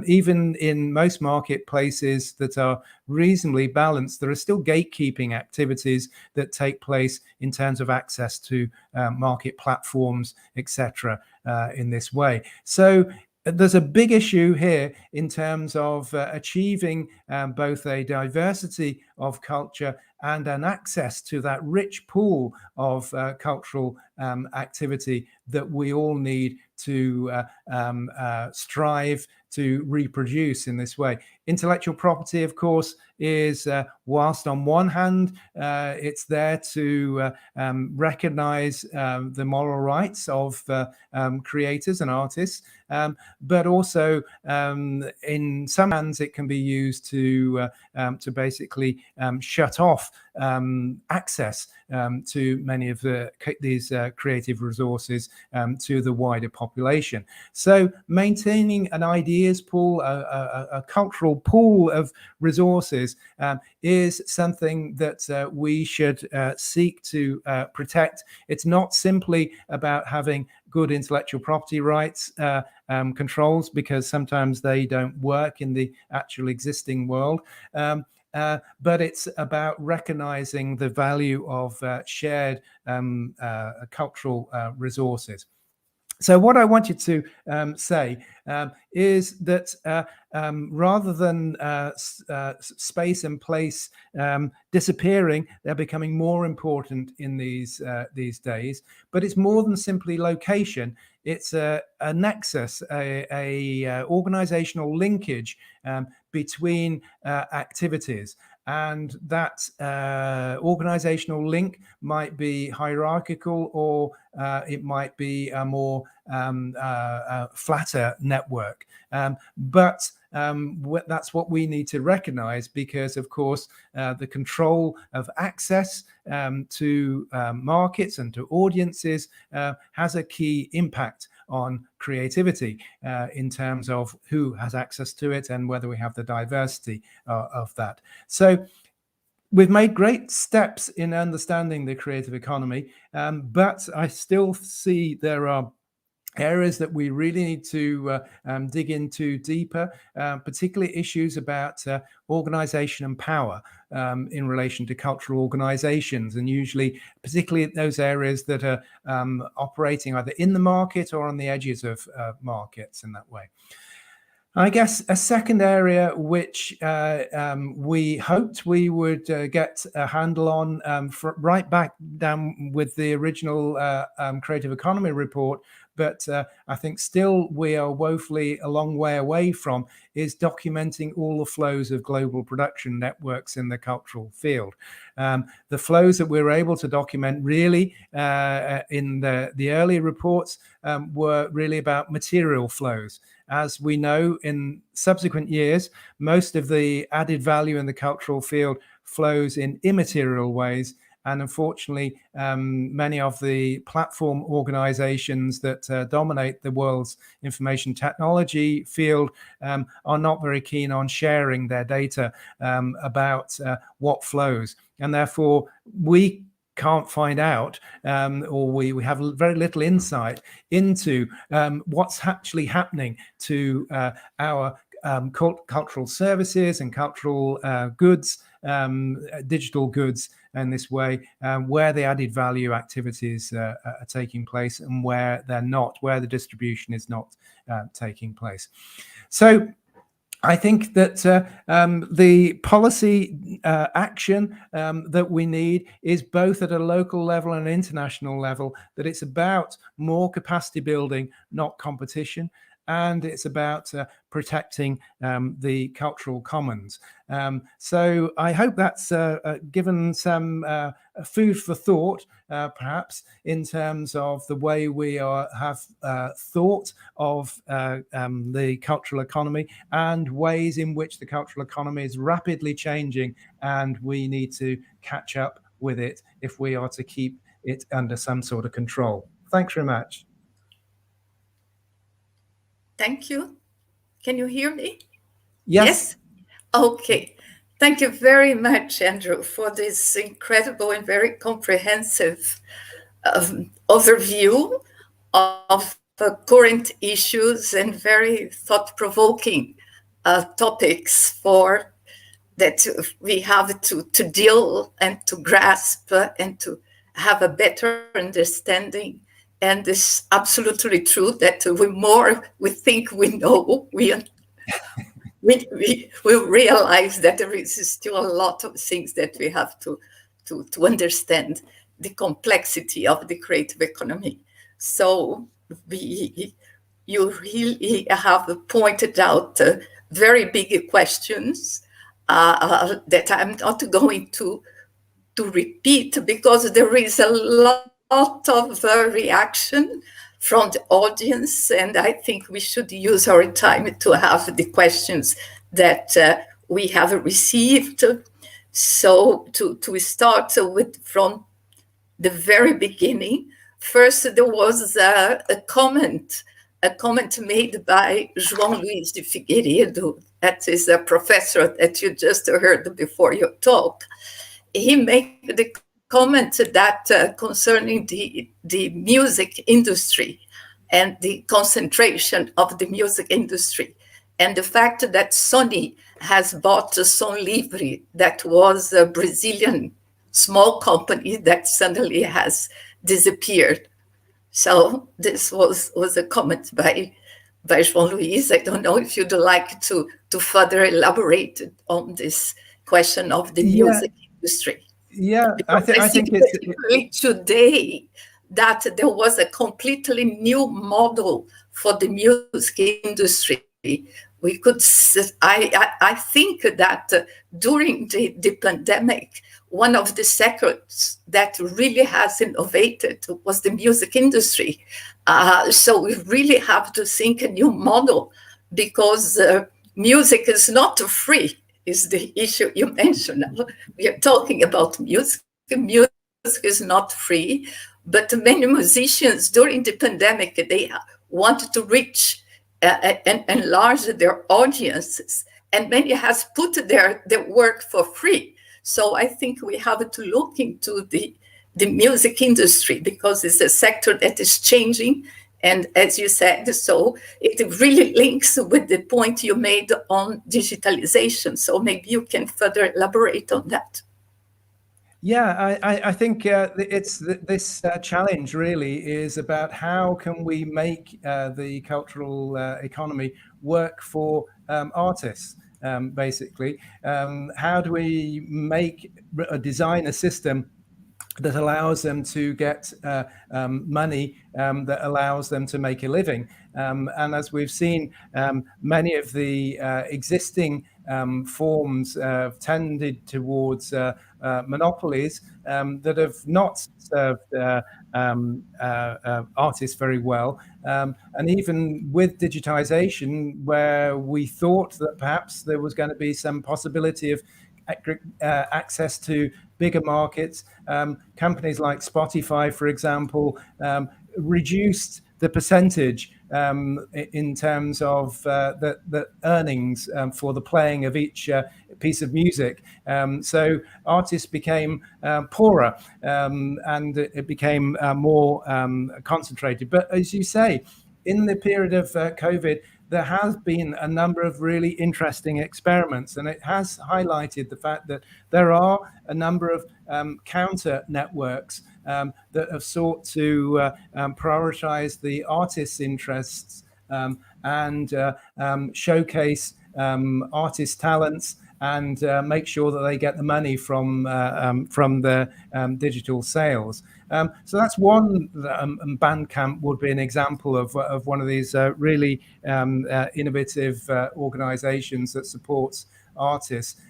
Even in most marketplaces that are reasonably balanced, there are still gatekeeping activities that take place in terms of access to market platforms, etc., in this way. So there's a big issue here in terms of achieving both a diversity of culture and an access to that rich pool of cultural activity that we all need to strive to reproduce in this way. Intellectual property, of course, is whilst on one hand it's there to recognize the moral rights of creators and artists, but also in some hands it can be used to basically shut off access to many of these creative resources to the wider population. So maintaining an ideas pool, a cultural pool of resources is something that we should seek to protect. It's not simply about having good intellectual property rights controls, because sometimes they don't work in the actual existing world. But it's about recognizing the value of shared cultural resources. So what I wanted to say is that rather than space and place disappearing, they're becoming more important in these days. But it's more than simply location. It's a nexus, a organizational linkage between activities. And that organizational link might be hierarchical, or it might be a more flatter network. But that's what we need to recognize, because, of course, the control of access to markets and to audiences has a key impact on creativity in terms of who has access to it and whether we have the diversity of that. So we've made great steps in understanding the creative economy, but I still see there are areas that we really need to dig into deeper, particularly issues about organization and power in relation to cultural organizations, and usually particularly those areas that are operating either in the market or on the edges of markets in that way. I guess a second area which we hoped we would get a handle on right back down with the original Creative Economy report, but I think still we are woefully a long way away from, is documenting all the flows of global production networks in the cultural field. The flows that we were able to document really in the early reports were really about material flows. As we know, in subsequent years, most of the added value in the cultural field flows in immaterial ways. And unfortunately, many of the platform organizations that dominate the world's information technology field are not very keen on sharing their data about what flows. And therefore, we can't find out, or we have very little insight into what's actually happening to our cultural services and cultural goods, digital goods in this way, where the added value activities are taking place and where they're not, where the distribution is not taking place. So I think that the policy action that we need is both at a local level and international level, that it's about more capacity building, not competition. And it's about protecting the cultural commons. So I hope that's given some food for thought, perhaps, in terms of the way we have thought of the cultural economy and ways in which the cultural economy is rapidly changing, and we need to catch up with it if we are to keep it under some sort of control. Thanks very much. Thank you. Can you hear me? Yes. Okay. Thank you very much, Andrew, for this incredible and very comprehensive overview of current issues and very thought-provoking topics for that we have to deal and to grasp and to have a better understanding. And it's absolutely true that the more we think we know, we realize that there is still a lot of things that we have to understand the complexity of the creative economy. So you really have pointed out very big questions that I'm not going to repeat, because there is a lot of reaction from the audience, and I think we should use our time to have the questions that we have received. So to start with from the very beginning, first there was a comment made by João Luís de Figueiredo, that is a professor that you just heard before your talk. He made the comment that concerning the music industry and the concentration of the music industry, and the fact that Sony has bought Som Livre, that was a Brazilian small company that suddenly has disappeared. So this was a comment by João Luís. I don't know if you'd like to further elaborate on this question of the music industry. Yeah, I think it's today that there was a completely new model for the music industry. We could, I think that during the pandemic, one of the sectors that really has innovated was the music industry. So we really have to think a new model, because music is not free. Is the issue you mentioned. We are talking about music. Music is not free, but many musicians during the pandemic, they wanted to reach and enlarge their audiences, and many has put their work for free. So I think we have to look into the music industry, because it's a sector that is changing. And as you said, so it really links with the point you made on digitalization. So maybe you can further elaborate on that. Yeah, I think it's this challenge really is about how can we make the cultural economy work for artists, basically. How do we design a system that allows them to get money, that allows them to make a living. And as we've seen, many of the existing forms tended towards monopolies that have not served artists very well. And even with digitization, where we thought that perhaps there was going to be some possibility of access to bigger markets, companies like Spotify, for example, reduced the percentage in terms of the earnings for the playing of each piece of music. So artists became poorer, and it became more concentrated. But as you say, in the period of COVID, there has been a number of really interesting experiments, and it has highlighted the fact that there are a number of counter networks that have sought to prioritize the artists' interests and showcase artist talents and make sure that they get the money from the digital sales. So that's one. Bandcamp would be an example of one of these really innovative organizations that supports artists.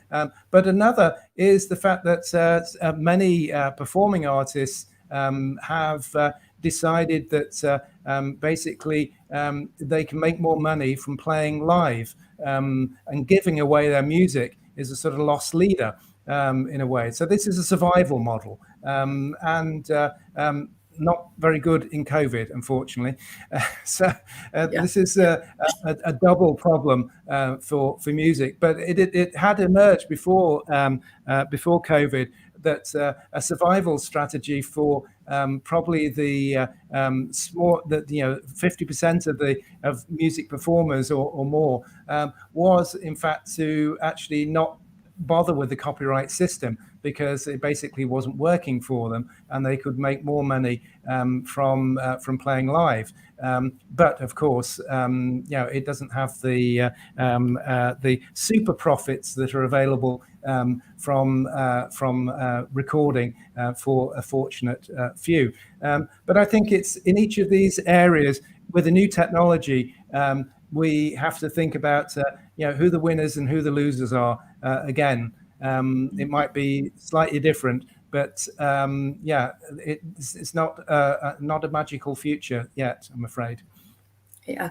But another is the fact that many performing artists have decided that basically they can make more money from playing live, and giving away their music is a sort of lost leader in a way. So this is a survival model, and not very good in COVID, unfortunately. This is a double problem for music. But it had emerged before COVID that a survival strategy for probably the small, that 50% of music performers or more was in fact to actually not bother with the copyright system, because it basically wasn't working for them, and they could make more money from playing live. But of course, it doesn't have the super profits that are available from recording for a fortunate few. But I think it's in each of these areas with a new technology. We have to think about who the winners and who the losers are. Again, it might be slightly different, but it's not a magical future yet, I'm afraid. Yeah.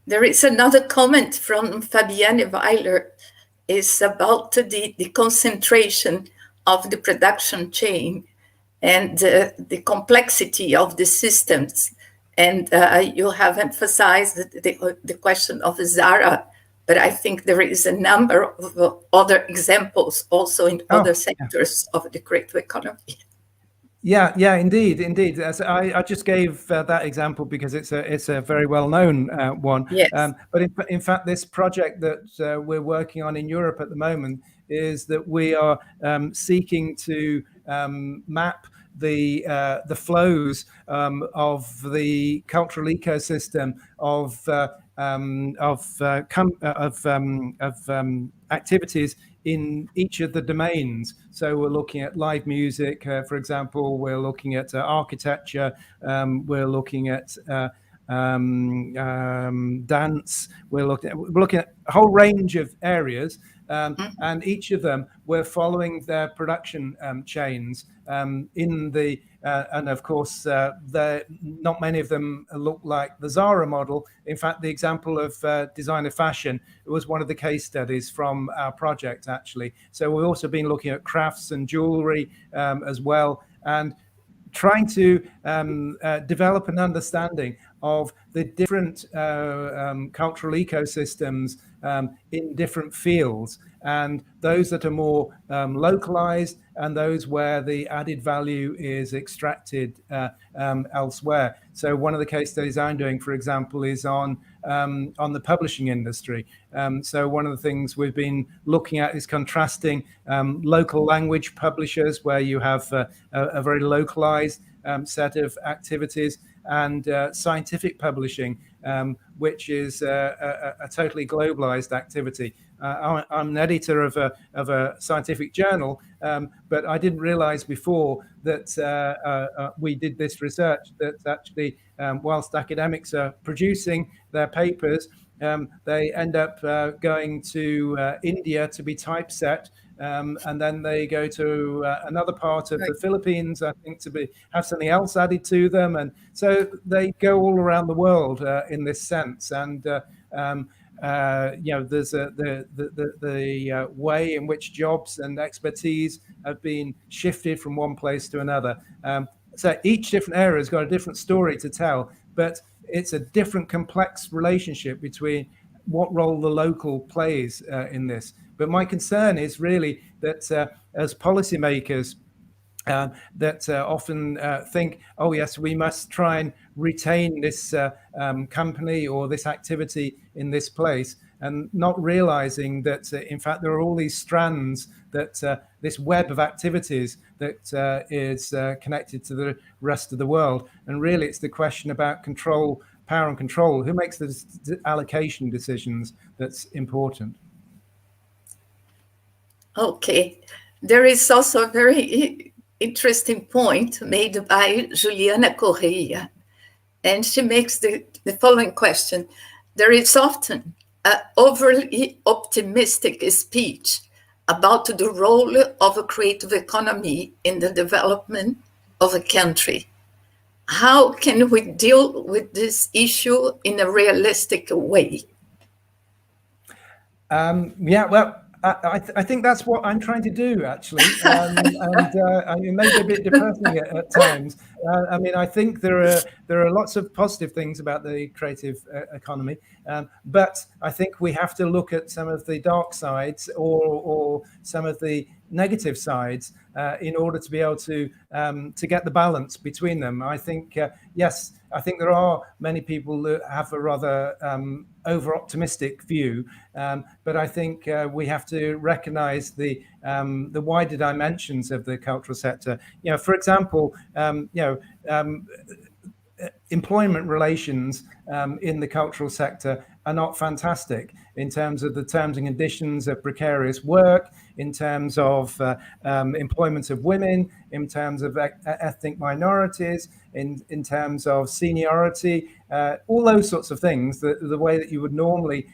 There is another comment from Fabienne Weiler. Is about the concentration of the production chain and the complexity of the systems. And you have emphasized the question of Zara, but I think there is a number of other examples also in other sectors of the creative economy. Yeah, indeed. As I just gave that example because it's a very well-known one. Yes. But in fact, this project that we're working on in Europe at the moment is that we are seeking to map the flows of the cultural ecosystem of activities in each of the domains. So we're looking at live music, for example. We're looking at architecture. We're looking at dance. We're looking at a whole range of areas, and each of them we're following their production chains in the. And of course, not many of them look like the Zara model. In fact, the example of designer fashion was one of the case studies from our project, actually. So we've also been looking at crafts and jewelry as well, and trying to develop an understanding of the different cultural ecosystems in different fields, and those that are more localized and those where the added value is extracted elsewhere. So one of the case studies I'm doing, for example, is on the publishing industry. So one of the things we've been looking at is contrasting local language publishers, where you have a very localized set of activities, and scientific publishing, which is a totally globalized activity. I'm an editor of a scientific journal, but I didn't realize before that we did this research that actually, whilst academics are producing their papers, they end up going to India to be typeset, and then they go to another part of the Philippines, I think, to have something else added to them, and so they go all around the world in this sense. And there's the way in which jobs and expertise have been shifted from one place to another. So each different area has got a different story to tell, but it's a different complex relationship between what role the local plays in this. But my concern is really that as policymakers, that often think, oh yes, we must try and retain this company or this activity in this place, and not realizing that in fact there are all these strands, that this web of activities that is connected to the rest of the world. And really it's the question about control, power and control. Who makes the allocation decisions that's important? Okay. There is also a very interesting point made by Juliana Correia, and she makes the following question. There is often an overly optimistic speech about the role of a creative economy in the development of a country. How can we deal with this issue in a realistic way? Yeah, well, I think that's what I'm trying to do, actually, and it may be a bit depressing at times. I mean, I think there are lots of positive things about the creative economy, but I think we have to look at some of the dark sides or some of the negative sides in order to be able to get the balance between them. I think yes, I think there are many people that have a rather over-optimistic view, but I think we have to recognise the wider dimensions of the cultural sector. You know, for example, employment relations in the cultural sector are not fantastic in terms of the terms and conditions of precarious work, in terms of employment of women, in terms of ethnic minorities, in terms of seniority, all those sorts of things, the way that you would normally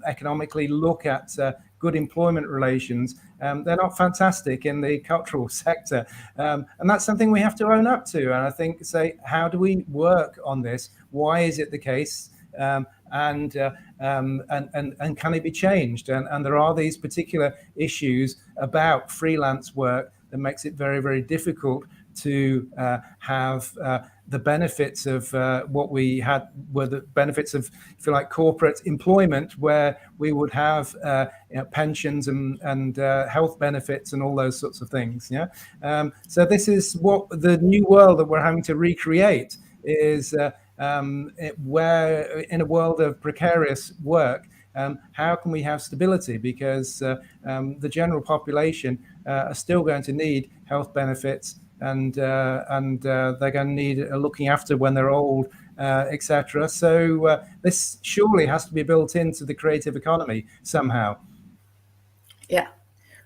economically look at good employment relations, they're not fantastic in the cultural sector. And that's something we have to own up to. And I think, say, how do we work on this? Why is it the case? And can it be changed? And there are these particular issues about freelance work that makes it very, very difficult to have the benefits of what we had were the benefits of, if you like, corporate employment, where we would have pensions and health benefits and all those sorts of things. Yeah. So this is what the new world that we're having to recreate is. Where in a world of precarious work, how can we have stability? Because the general population are still going to need health benefits, and they're going to need looking after when they're old, etc. So this surely has to be built into the creative economy somehow. Yeah.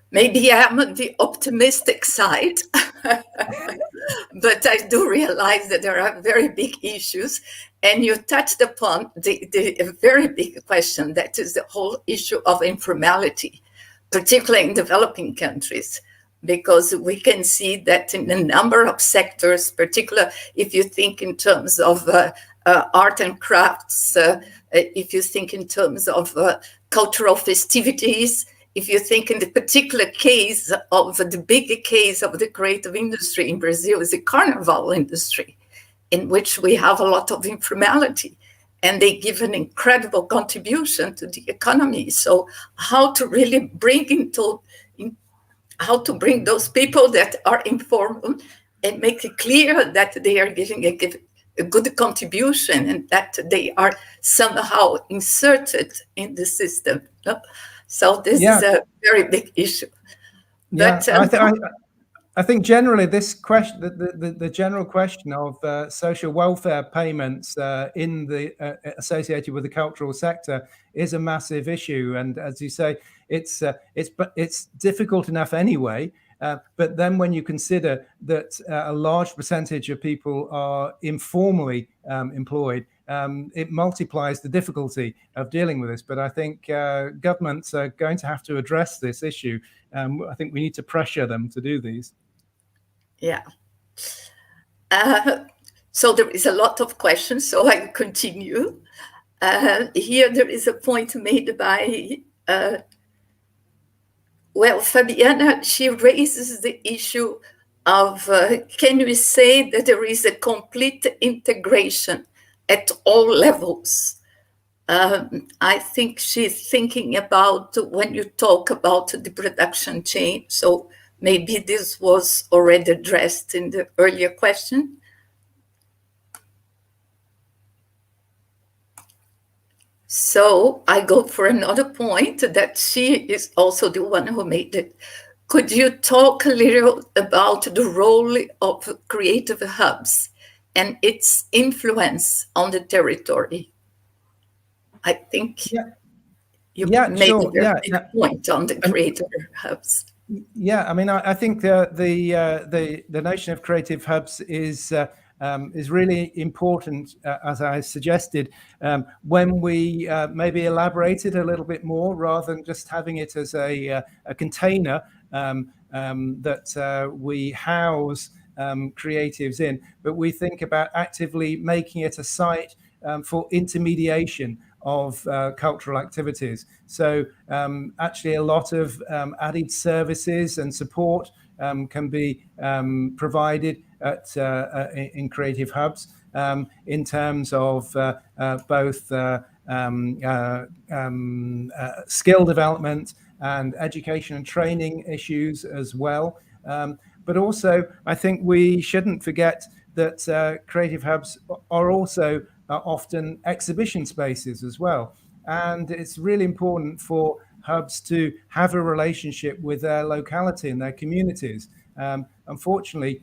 Maybe I'm on the optimistic side, but I do realize that there are very big issues. And you touched upon the very big question, that is the whole issue of informality, particularly in developing countries, because we can see that in a number of sectors, particularly if you think in terms of art and crafts, if you think in terms of cultural festivities, if you think in the particular case of the big case of the creative industry in Brazil is the carnival industry, in which we have a lot of informality, and they give an incredible contribution to the economy. So how to really bring how to bring those people that are informal and make it clear that they are giving a good contribution and that they are somehow inserted in the system. So this is a very big issue. But I think generally this question, the general question of social welfare payments in the associated with the cultural sector is a massive issue. And as you say, it's difficult enough anyway. But then when you consider that a large percentage of people are informally employed, it multiplies the difficulty of dealing with this. But I think governments are going to have to address this issue. I think we need to pressure them to do these. Yeah. So there is a lot of questions, so I continue. Here there is a point made by, Fabiana, she raises the issue of, can we say that there is a complete integration at all levels? I think she's thinking about when you talk about the production chain, so maybe this was already addressed in the earlier question. So I go for another point that she is also the one who made it. Could you talk a little about the role of creative hubs and its influence on the territory? I think you made a very big point on the creative hubs. Yeah, I mean, I think the notion of creative hubs is really important, as I suggested, when we maybe elaborate it a little bit more, rather than just having it as a container that we house creatives in, but we think about actively making it a site for intermediation of cultural activities. So actually a lot of added services and support can be provided in creative hubs in terms of both skill development and education and training issues as well. But also, I think we shouldn't forget that creative hubs are also often exhibition spaces as well. And it's really important for hubs to have a relationship with their locality and their communities. Unfortunately,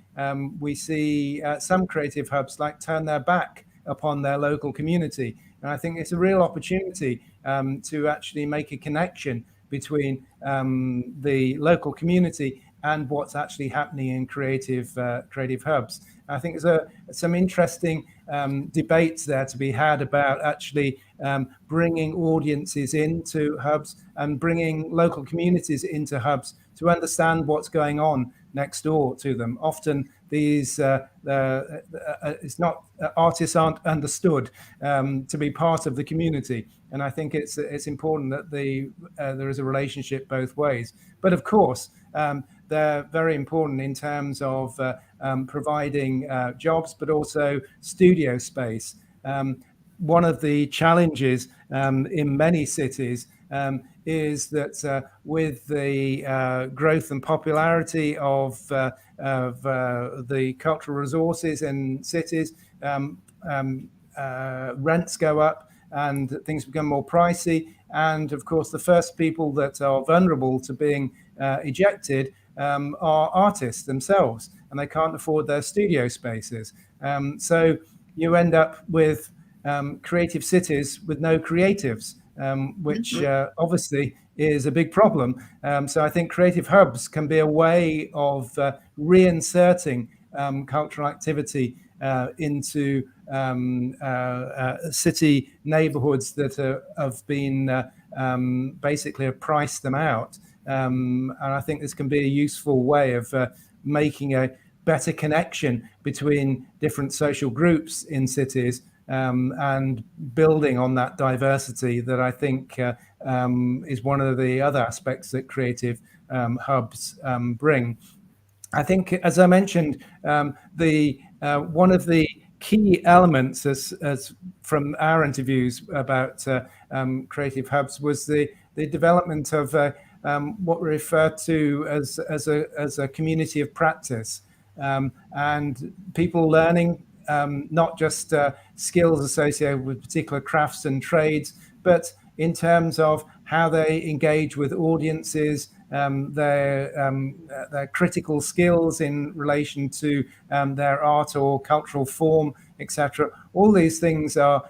we see some creative hubs turn their back upon their local community. And I think it's a real opportunity to actually make a connection between the local community and what's actually happening in creative hubs. I think there's some interesting debates there to be had about actually bringing audiences into hubs and bringing local communities into hubs to understand what's going on next door to them. Often these it's not artists aren't understood to be part of the community, and I think it's important that there is a relationship both ways. But of course, they're very important in terms of providing jobs, but also studio space. One of the challenges in many cities is that with the growth and popularity of the cultural resources in cities, rents go up and things become more pricey. And of course, the first people that are vulnerable to being ejected are artists themselves, and they can't afford their studio spaces. So you end up with creative cities with no creatives, which obviously is a big problem. So I think creative hubs can be a way of reinserting cultural activity into city neighborhoods that have been basically priced them out. And I think this can be a useful way of making a better connection between different social groups in cities and building on that diversity that I think is one of the other aspects that creative hubs bring. I think, as I mentioned, one of the key elements as from our interviews about creative hubs was the development of what we refer to as a community of practice, and people learning not just skills associated with particular crafts and trades, but in terms of how they engage with audiences, their critical skills in relation to their art or cultural form, etc. All these things are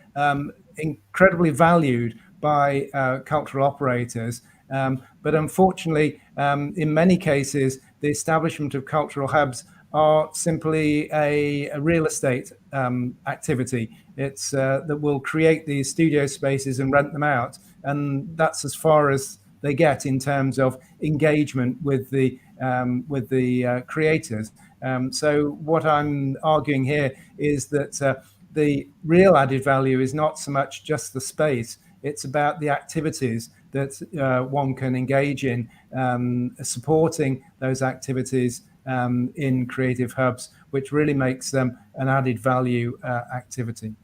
incredibly valued by cultural operators. But unfortunately, in many cases, the establishment of cultural hubs are simply a real estate activity. It's that will create these studio spaces and rent them out, and that's as far as they get in terms of engagement with the creators. So what I'm arguing here is that the real added value is not so much just the space; it's about the activities that one can engage in, supporting those activities in creative hubs, which really makes them an added value activity.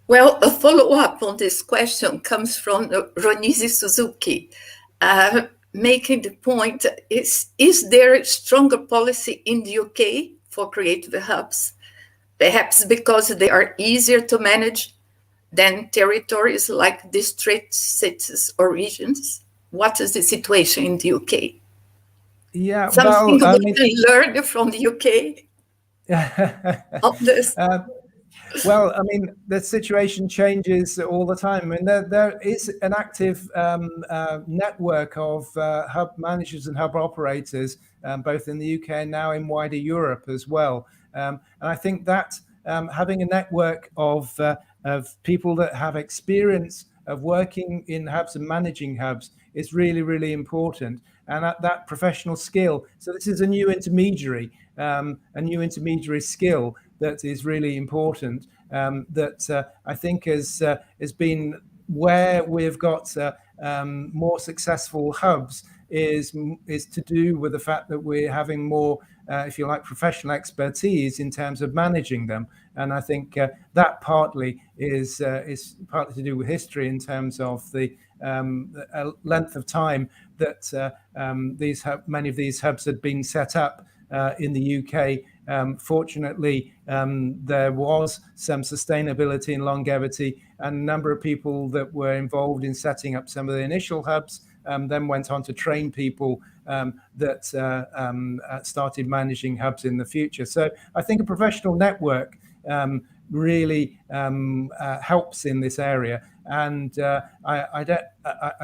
Well, a follow-up on this question comes from Ronise Suzuki. making the point, is there a stronger policy in the UK for creative hubs? Perhaps because they are easier to manage than territories like districts, cities, or regions? What is the situation in the UK? Yeah, Something well, we can learn from the UK of this. Well, I mean, the situation changes all the time. I mean, there is an active network of hub managers and hub operators, both in the UK and now in wider Europe as well. And I think that having a network of people that have experience of working in hubs and managing hubs is really, really important. And that professional skill. So this is a new intermediary skill that is really important, that I think has been where we've got more successful hubs is to do with the fact that we're having more, if you like, professional expertise in terms of managing them. And I think that partly is partly to do with history in terms of the length of time that many of these hubs had been set up in the UK. Fortunately, there was some sustainability and longevity, and a number of people that were involved in setting up some of the initial hubs then went on to train people that started managing hubs in the future. So I think a professional network really helps in this area. And I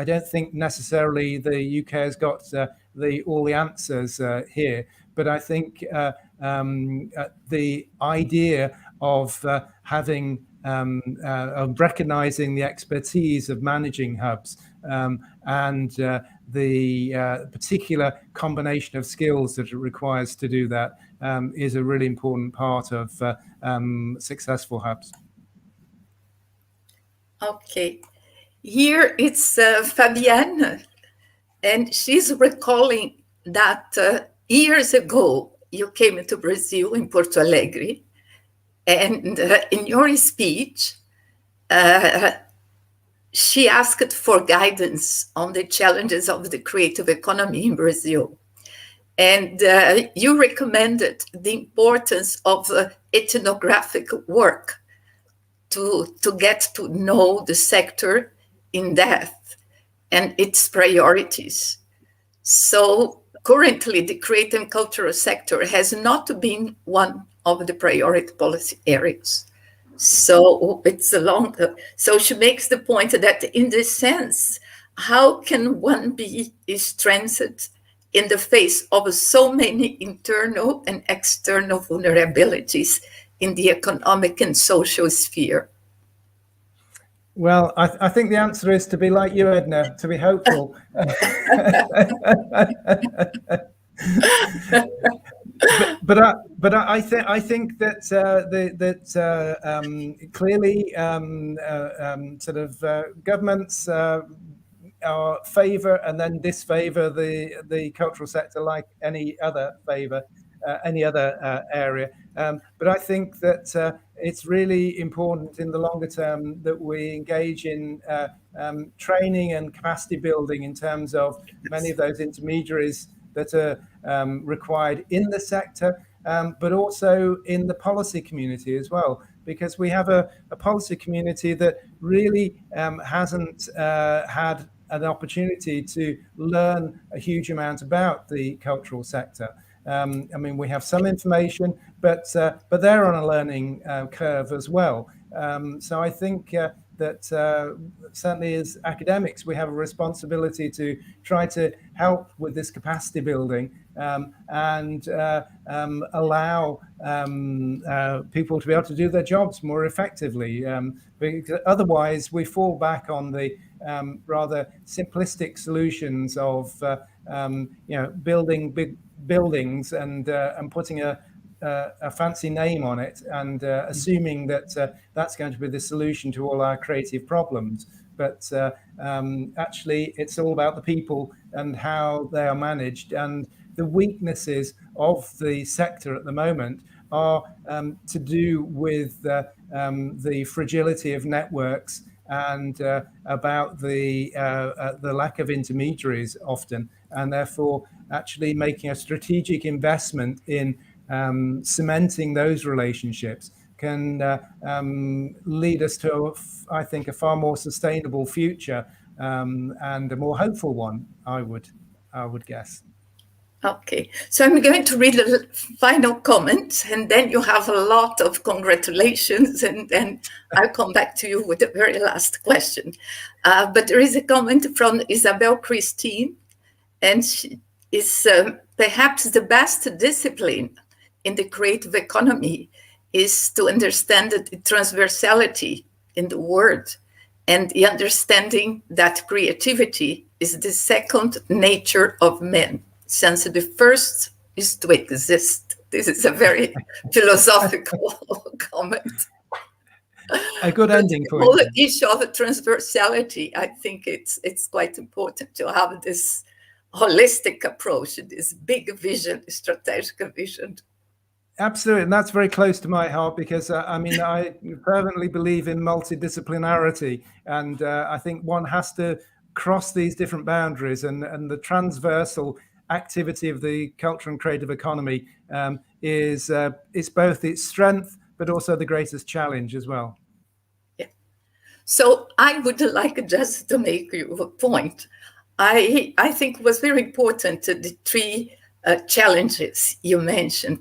don't think necessarily the UK has got all the answers here, but I think the idea of having of recognizing the expertise of managing hubs and the particular combination of skills that it requires to do that is a really important part of successful hubs. Okay, here it's Fabienne, and she's recalling that years ago you came to Brazil in Porto Alegre, and in your speech, she asked for guidance on the challenges of the creative economy in Brazil. And you recommended the importance of ethnographic work to get to know the sector in depth and its priorities. So currently, the creative and cultural sector has not been one of the priority policy areas. So it's a long. So she makes the point that in this sense, how can one be strengthened in the face of so many internal and external vulnerabilities in the economic and social sphere? Well, I think the answer is to be like you, Edna, to be hopeful. But I think that clearly sort of governments favor and then disfavor the cultural sector like any other area. But I think that it's really important in the longer term that we engage in training and capacity building in terms of many of those intermediaries that are required in the sector, but also in the policy community as well, because we have a policy community that really hasn't had an opportunity to learn a huge amount about the cultural sector. I mean, we have some information, but they're on a learning curve as well. So I think that certainly as academics, we have a responsibility to try to help with this capacity building and allow people to be able to do their jobs more effectively. Because otherwise, we fall back on the rather simplistic solutions of building big buildings and putting a fancy name on it and assuming that that's going to be the solution to all our creative problems. But actually, it's all about the people and how they are managed. And the weaknesses of the sector at the moment are to do with the fragility of networks and about the lack of intermediaries often, and therefore actually making a strategic investment in cementing those relationships can lead us to, I think, a far more sustainable future and a more hopeful one, I would guess. Okay, so I'm going to read the final comment, and then you have a lot of congratulations, and then I'll come back to you with the very last question. But there is a comment from Isabel Christine, and she is perhaps the best discipline in the creative economy is to understand the transversality in the word and the understanding that creativity is the second nature of man, since the first is to exist. This is a very philosophical comment. A good ending for point. The issue of transversality, I think it's quite important to have this holistic approach, this big vision, strategic vision. Absolutely, and that's very close to my heart because I mean, I fervently believe in multidisciplinarity, and I think one has to cross these different boundaries, and the transversal activity of the culture and creative economy is both its strength but also the greatest challenge as well. Yeah. So I would like just to make you a point. I think it was very important the three challenges you mentioned.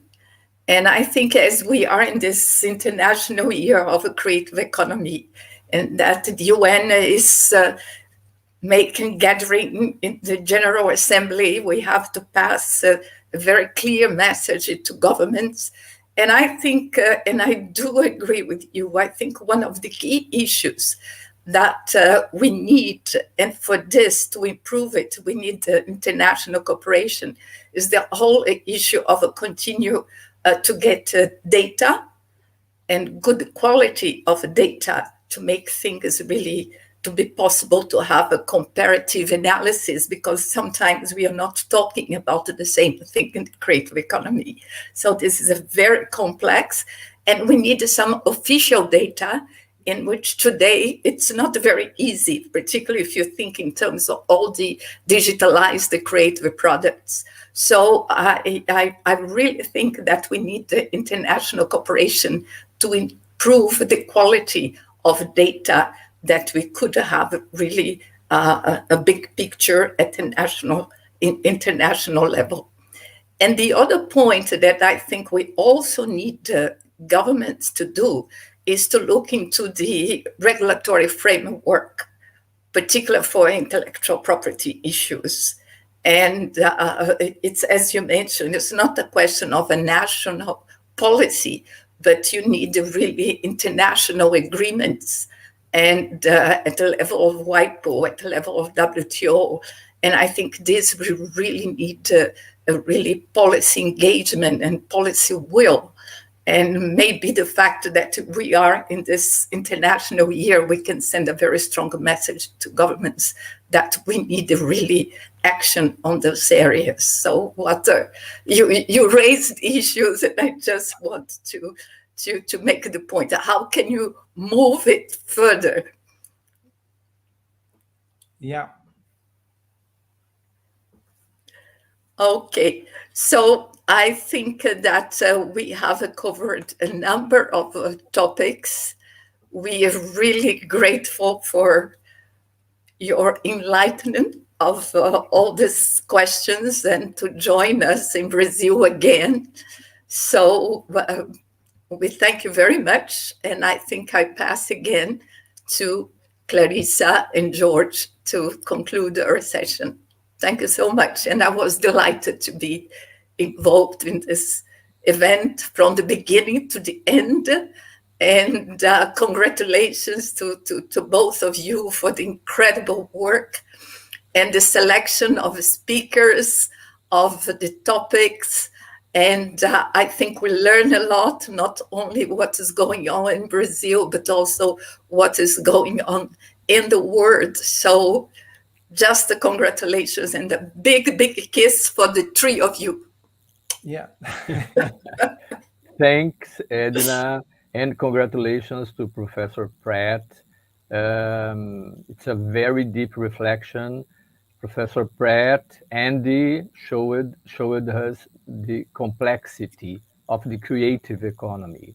And I think as we are in this international year of a creative economy, and that the UN is gathering in the General Assembly, we have to pass a very clear message to governments. And I think, and I do agree with you, I think one of the key issues that we need, and for this to improve it, we need international cooperation, is the whole issue of a continue to get data and good quality of data to make things really to be possible to have a comparative analysis, because sometimes we are not talking about the same thing in the creative economy. So this is a very complex, and we need some official data in which today it's not very easy, particularly if you think in terms of all the digitalized creative products. So I really think that we need the international cooperation to improve the quality of data, that we could have really a big picture at the international level. And the other point that I think we also need governments to do is to look into the regulatory framework, particularly for intellectual property issues. And it's, as you mentioned, it's not a question of a national policy, but you need really international agreements, and at the level of WIPO, at the level of WTO. And I think this we really need a really policy engagement and policy will. And maybe the fact that we are in this international year, we can send a very strong message to governments that we need really action on those areas. So what you raised issues, and I just want to make the point, how can you move it further? Yeah. Okay, so I think that we have covered a number of topics. We are really grateful for your enlightenment of all these questions and to join us in Brazil again. So we thank you very much. And I think I pass again to Clarissa and George to conclude our session. Thank you so much. And I was delighted to be involved in this event from the beginning to the end. And congratulations to both of you for the incredible work and the selection of speakers, of the topics. And I think we learn a lot, not only what is going on in Brazil, but also what is going on in the world. So just the congratulations and a big, big kiss for the three of you. Yeah. Thanks, Edna, and congratulations to Professor Pratt It's a very deep reflection. Professor Pratt, Andy showed us the complexity of the creative economy.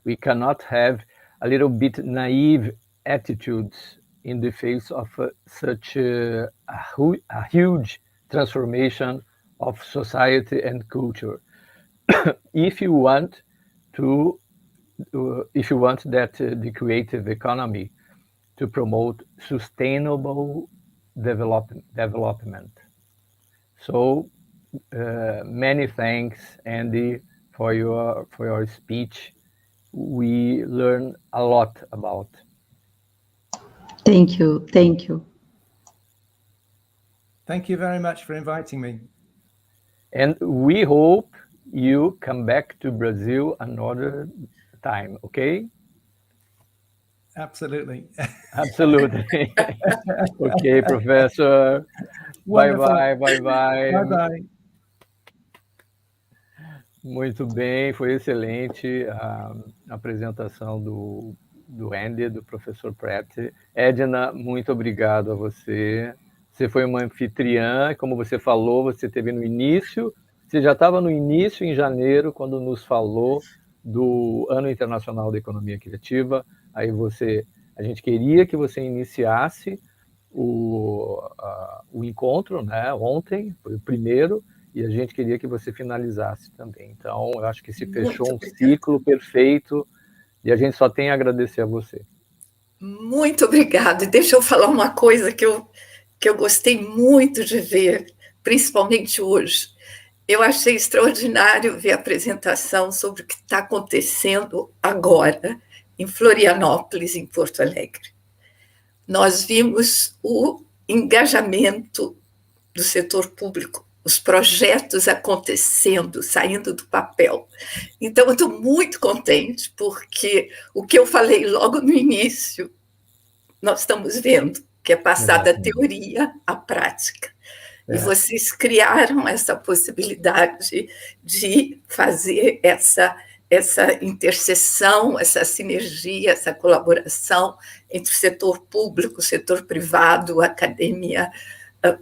We cannot have a little bit naive attitudes in the face of such a huge transformation of society and culture. If you want that the creative economy to promote sustainable development. So many thanks, Andy, for your speech. We learn a lot about. Thank you. Thank you. Thank you very much for inviting me. And we hope you come back to Brazil another time, okay? Absolutely. Absolutely. Okay, Professor. Bye-bye, bye-bye. Bye-bye. Muito bem, foi excelente a apresentação do Andy, do professor Pratt. Edna, muito obrigado a você. Você foi uma anfitriã, como você falou, você esteve no início, você já estava no início, em janeiro, quando nos falou do Ano Internacional da Economia Criativa. Aí a gente queria que você iniciasse o encontro, né? Ontem, foi o primeiro, e a gente queria que você finalizasse também. Então, eu acho que se fechou um ciclo perfeito, e a gente só tem a agradecer a você. Muito obrigada. E deixa eu falar uma coisa que eu gostei muito de ver, principalmente hoje. Eu achei extraordinário ver a apresentação sobre o que está acontecendo agora em Florianópolis, em Porto Alegre. Nós vimos o engajamento do setor público, os projetos acontecendo, saindo do papel. Então, eu estou muito contente, porque o que eu falei logo no início, nós estamos vendo, que é passar da teoria à prática. E vocês criaram essa possibilidade de fazer essa interseção, essa sinergia, essa colaboração entre o setor público, o setor privado, a academia, a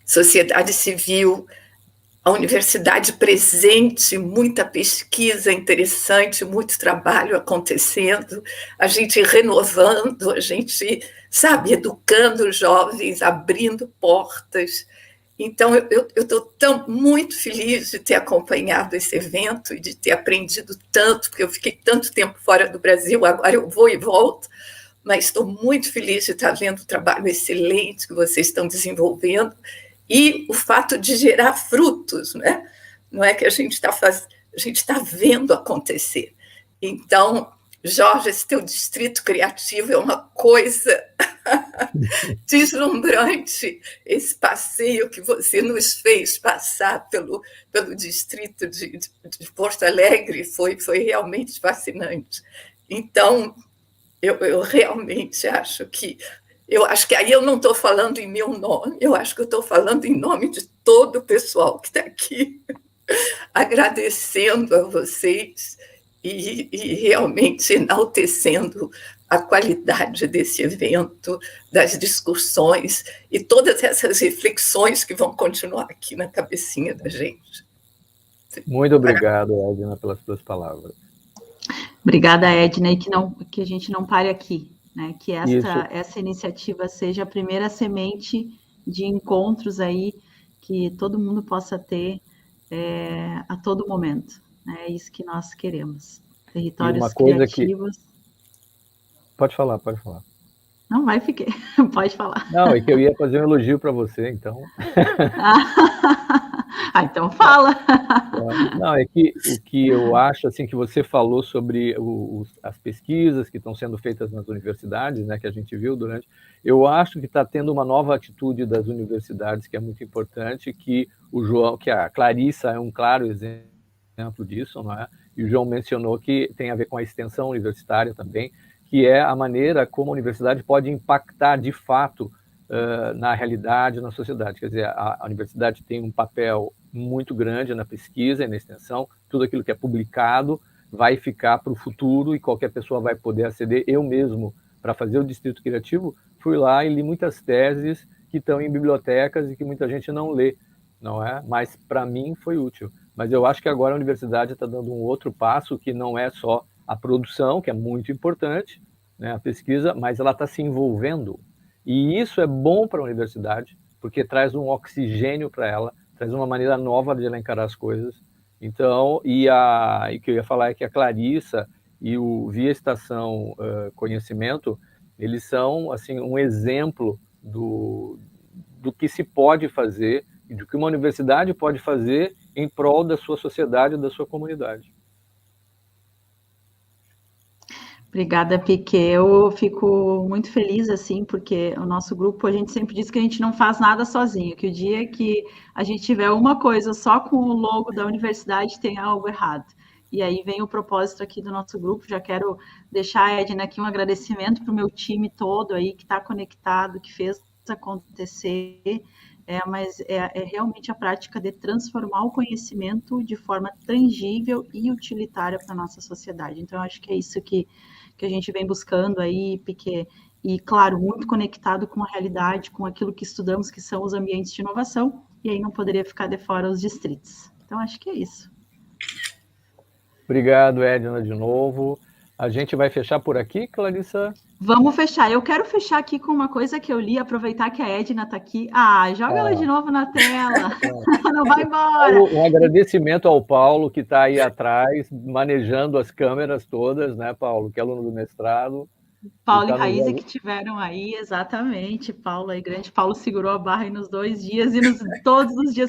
sociedade civil, a universidade presente, muita pesquisa interessante, muito trabalho acontecendo, a gente renovando, a gente, educando os jovens, abrindo portas. Então, eu estou muito feliz de ter acompanhado esse evento e de ter aprendido tanto, porque eu fiquei tanto tempo fora do Brasil, agora eu vou e volto, mas estou muito feliz de estar vendo o trabalho excelente que vocês estão desenvolvendo e o fato de gerar frutos, né? Não é que a gente está vendo acontecer. Então, Jorge, esse teu distrito criativo é uma coisa deslumbrante, esse passeio que você nos fez passar pelo distrito de Porto Alegre foi realmente fascinante. Então, eu realmente acho que aí eu não estou falando em meu nome, eu acho que eu estou falando em nome de todo o pessoal que está aqui, agradecendo a vocês e realmente enaltecendo a qualidade desse evento, das discussões e todas essas reflexões que vão continuar aqui na cabecinha da gente. Muito obrigado, Edna, pelas suas palavras. Obrigada, Edna, e que a gente não pare aqui, né? Que essa iniciativa seja a primeira semente de encontros aí que todo mundo possa ter a todo momento. É isso que nós queremos. Territórios criativos. Pode falar. Não, fiquei. Pode falar. Não, é que eu ia fazer um elogio para você, então. Então fala. Não, é que o que eu acho, assim, que você falou sobre as pesquisas que estão sendo feitas nas universidades, né, que a gente viu durante, eu acho que está tendo uma nova atitude das universidades, que é muito importante, que a Clarissa é um claro exemplo disso, não é? E o João mencionou que tem a ver com a extensão universitária também, que é a maneira como a universidade pode impactar de fato na realidade, na sociedade. Quer dizer, a universidade tem um papel muito grande na pesquisa e na extensão, tudo aquilo que é publicado vai ficar para o futuro e qualquer pessoa vai poder aceder. Eu mesmo para fazer o Distrito Criativo, fui lá e li muitas teses que estão em bibliotecas e que muita gente não lê, não é? Mas para mim foi útil. Mas eu acho que agora a universidade está dando um outro passo, que não é só a produção, que é muito importante, né, a pesquisa, mas ela está se envolvendo. E isso é bom para a universidade, porque traz um oxigênio para ela, traz uma maneira nova de ela encarar as coisas. Então, e o que eu ia falar é que a Clarissa e o Via Estação Conhecimento, eles são assim, um exemplo do que se pode fazer e do que uma universidade pode fazer em prol da sua sociedade e da sua comunidade. Obrigada, Piquet. Eu fico muito feliz, assim, porque o nosso grupo, a gente sempre diz que a gente não faz nada sozinho, que o dia que a gente tiver uma coisa só com o logo da universidade, tem algo errado. E aí vem o propósito aqui do nosso grupo. Já quero deixar, Edna, aqui um agradecimento para o meu time todo aí, que está conectado, que fez acontecer, mas é realmente a prática de transformar o conhecimento de forma tangível e utilitária para a nossa sociedade. Então, eu acho que é isso que a gente vem buscando aí, Piquet, e, claro, muito conectado com a realidade, com aquilo que estudamos, que são os ambientes de inovação, e aí não poderia ficar de fora os distritos. Então, acho que é isso. Obrigado, Edna, de novo. A gente vai fechar por aqui, Clarissa? Vamos fechar. Eu quero fechar aqui com uma coisa que eu li, aproveitar que a Edna está aqui. Joga ela de novo na tela. Não vai embora. Um agradecimento ao Paulo, que está aí atrás, manejando as câmeras todas, né, Paulo, que é aluno do mestrado. Paulo e Raíza que tiveram aí, exatamente. Paulo aí, grande Paulo, segurou a barra aí nos 2 dias e todos os dias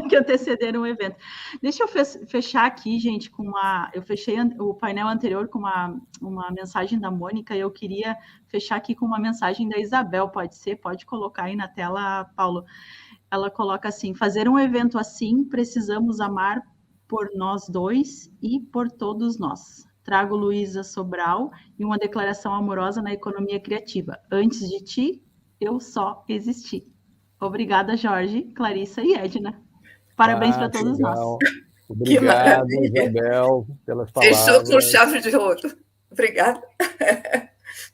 que antecederam o evento. Deixa eu fechar aqui, gente, com eu fechei o painel anterior com uma mensagem da Mônica, e eu queria fechar aqui com uma mensagem da Isabel, pode ser? Pode colocar aí na tela, Paulo. Ela coloca assim: fazer um evento assim, precisamos amar por nós dois e por todos nós. Trago Luísa Sobral e uma declaração amorosa na economia criativa. Antes de ti, eu só existi. Obrigada, Jorge, Clarissa e Edna. Parabéns para todos nós. Obrigado, Isabel, pelas palavras. Fechou com chave de ouro. Obrigada.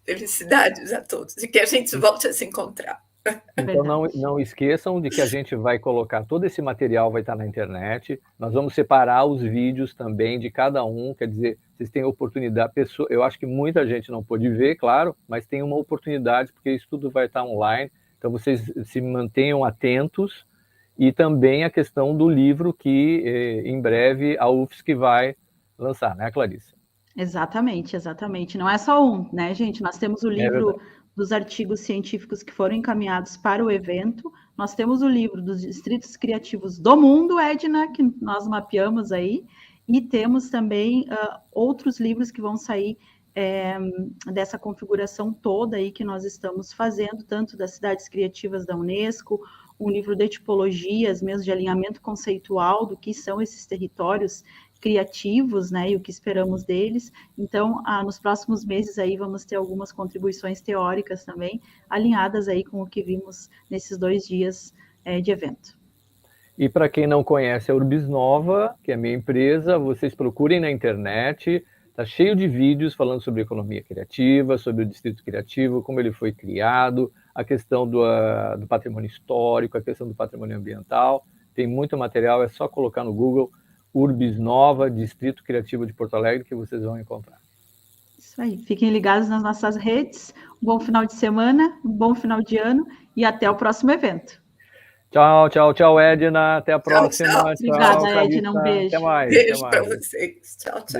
Felicidades a todos. E que a gente volte a se encontrar. Então não esqueçam de que a gente vai colocar todo esse material, vai estar na internet. Nós vamos separar os vídeos também de cada um, quer dizer, vocês têm oportunidade, eu acho que muita gente não pôde ver, claro, mas tem uma oportunidade, porque isso tudo vai estar online, então vocês se mantenham atentos, e também a questão do livro que em breve a UFSC vai lançar, né, Clarissa? Exatamente, exatamente. Não é só um, né, gente? Nós temos o livro dos artigos científicos que foram encaminhados para o evento. Nós temos o livro dos distritos criativos do mundo, Edna, que nós mapeamos aí, e temos também outros livros que vão sair dessa configuração toda aí que nós estamos fazendo, tanto das cidades criativas da Unesco, um livro de tipologias, mesmo de alinhamento conceitual do que são esses territórios criativos, né, e o que esperamos deles. Então, nos próximos meses aí vamos ter algumas contribuições teóricas também, alinhadas aí com o que vimos nesses 2 dias de evento. E para quem não conhece a Urbis Nova, que é a minha empresa, vocês procurem na internet, está cheio de vídeos falando sobre economia criativa, sobre o Distrito Criativo, como ele foi criado, a questão do patrimônio histórico, a questão do patrimônio ambiental. Tem muito material, é só colocar no Google Urbis Nova, Distrito Criativo de Porto Alegre, que vocês vão encontrar. Isso aí, fiquem ligados nas nossas redes, um bom final de semana, um bom final de ano e até o próximo evento. Tchau, tchau, tchau, Edna, até a próxima. Tchau. Obrigada, Edna, um beijo. Até mais. Beijo para vocês. Tchau, tchau.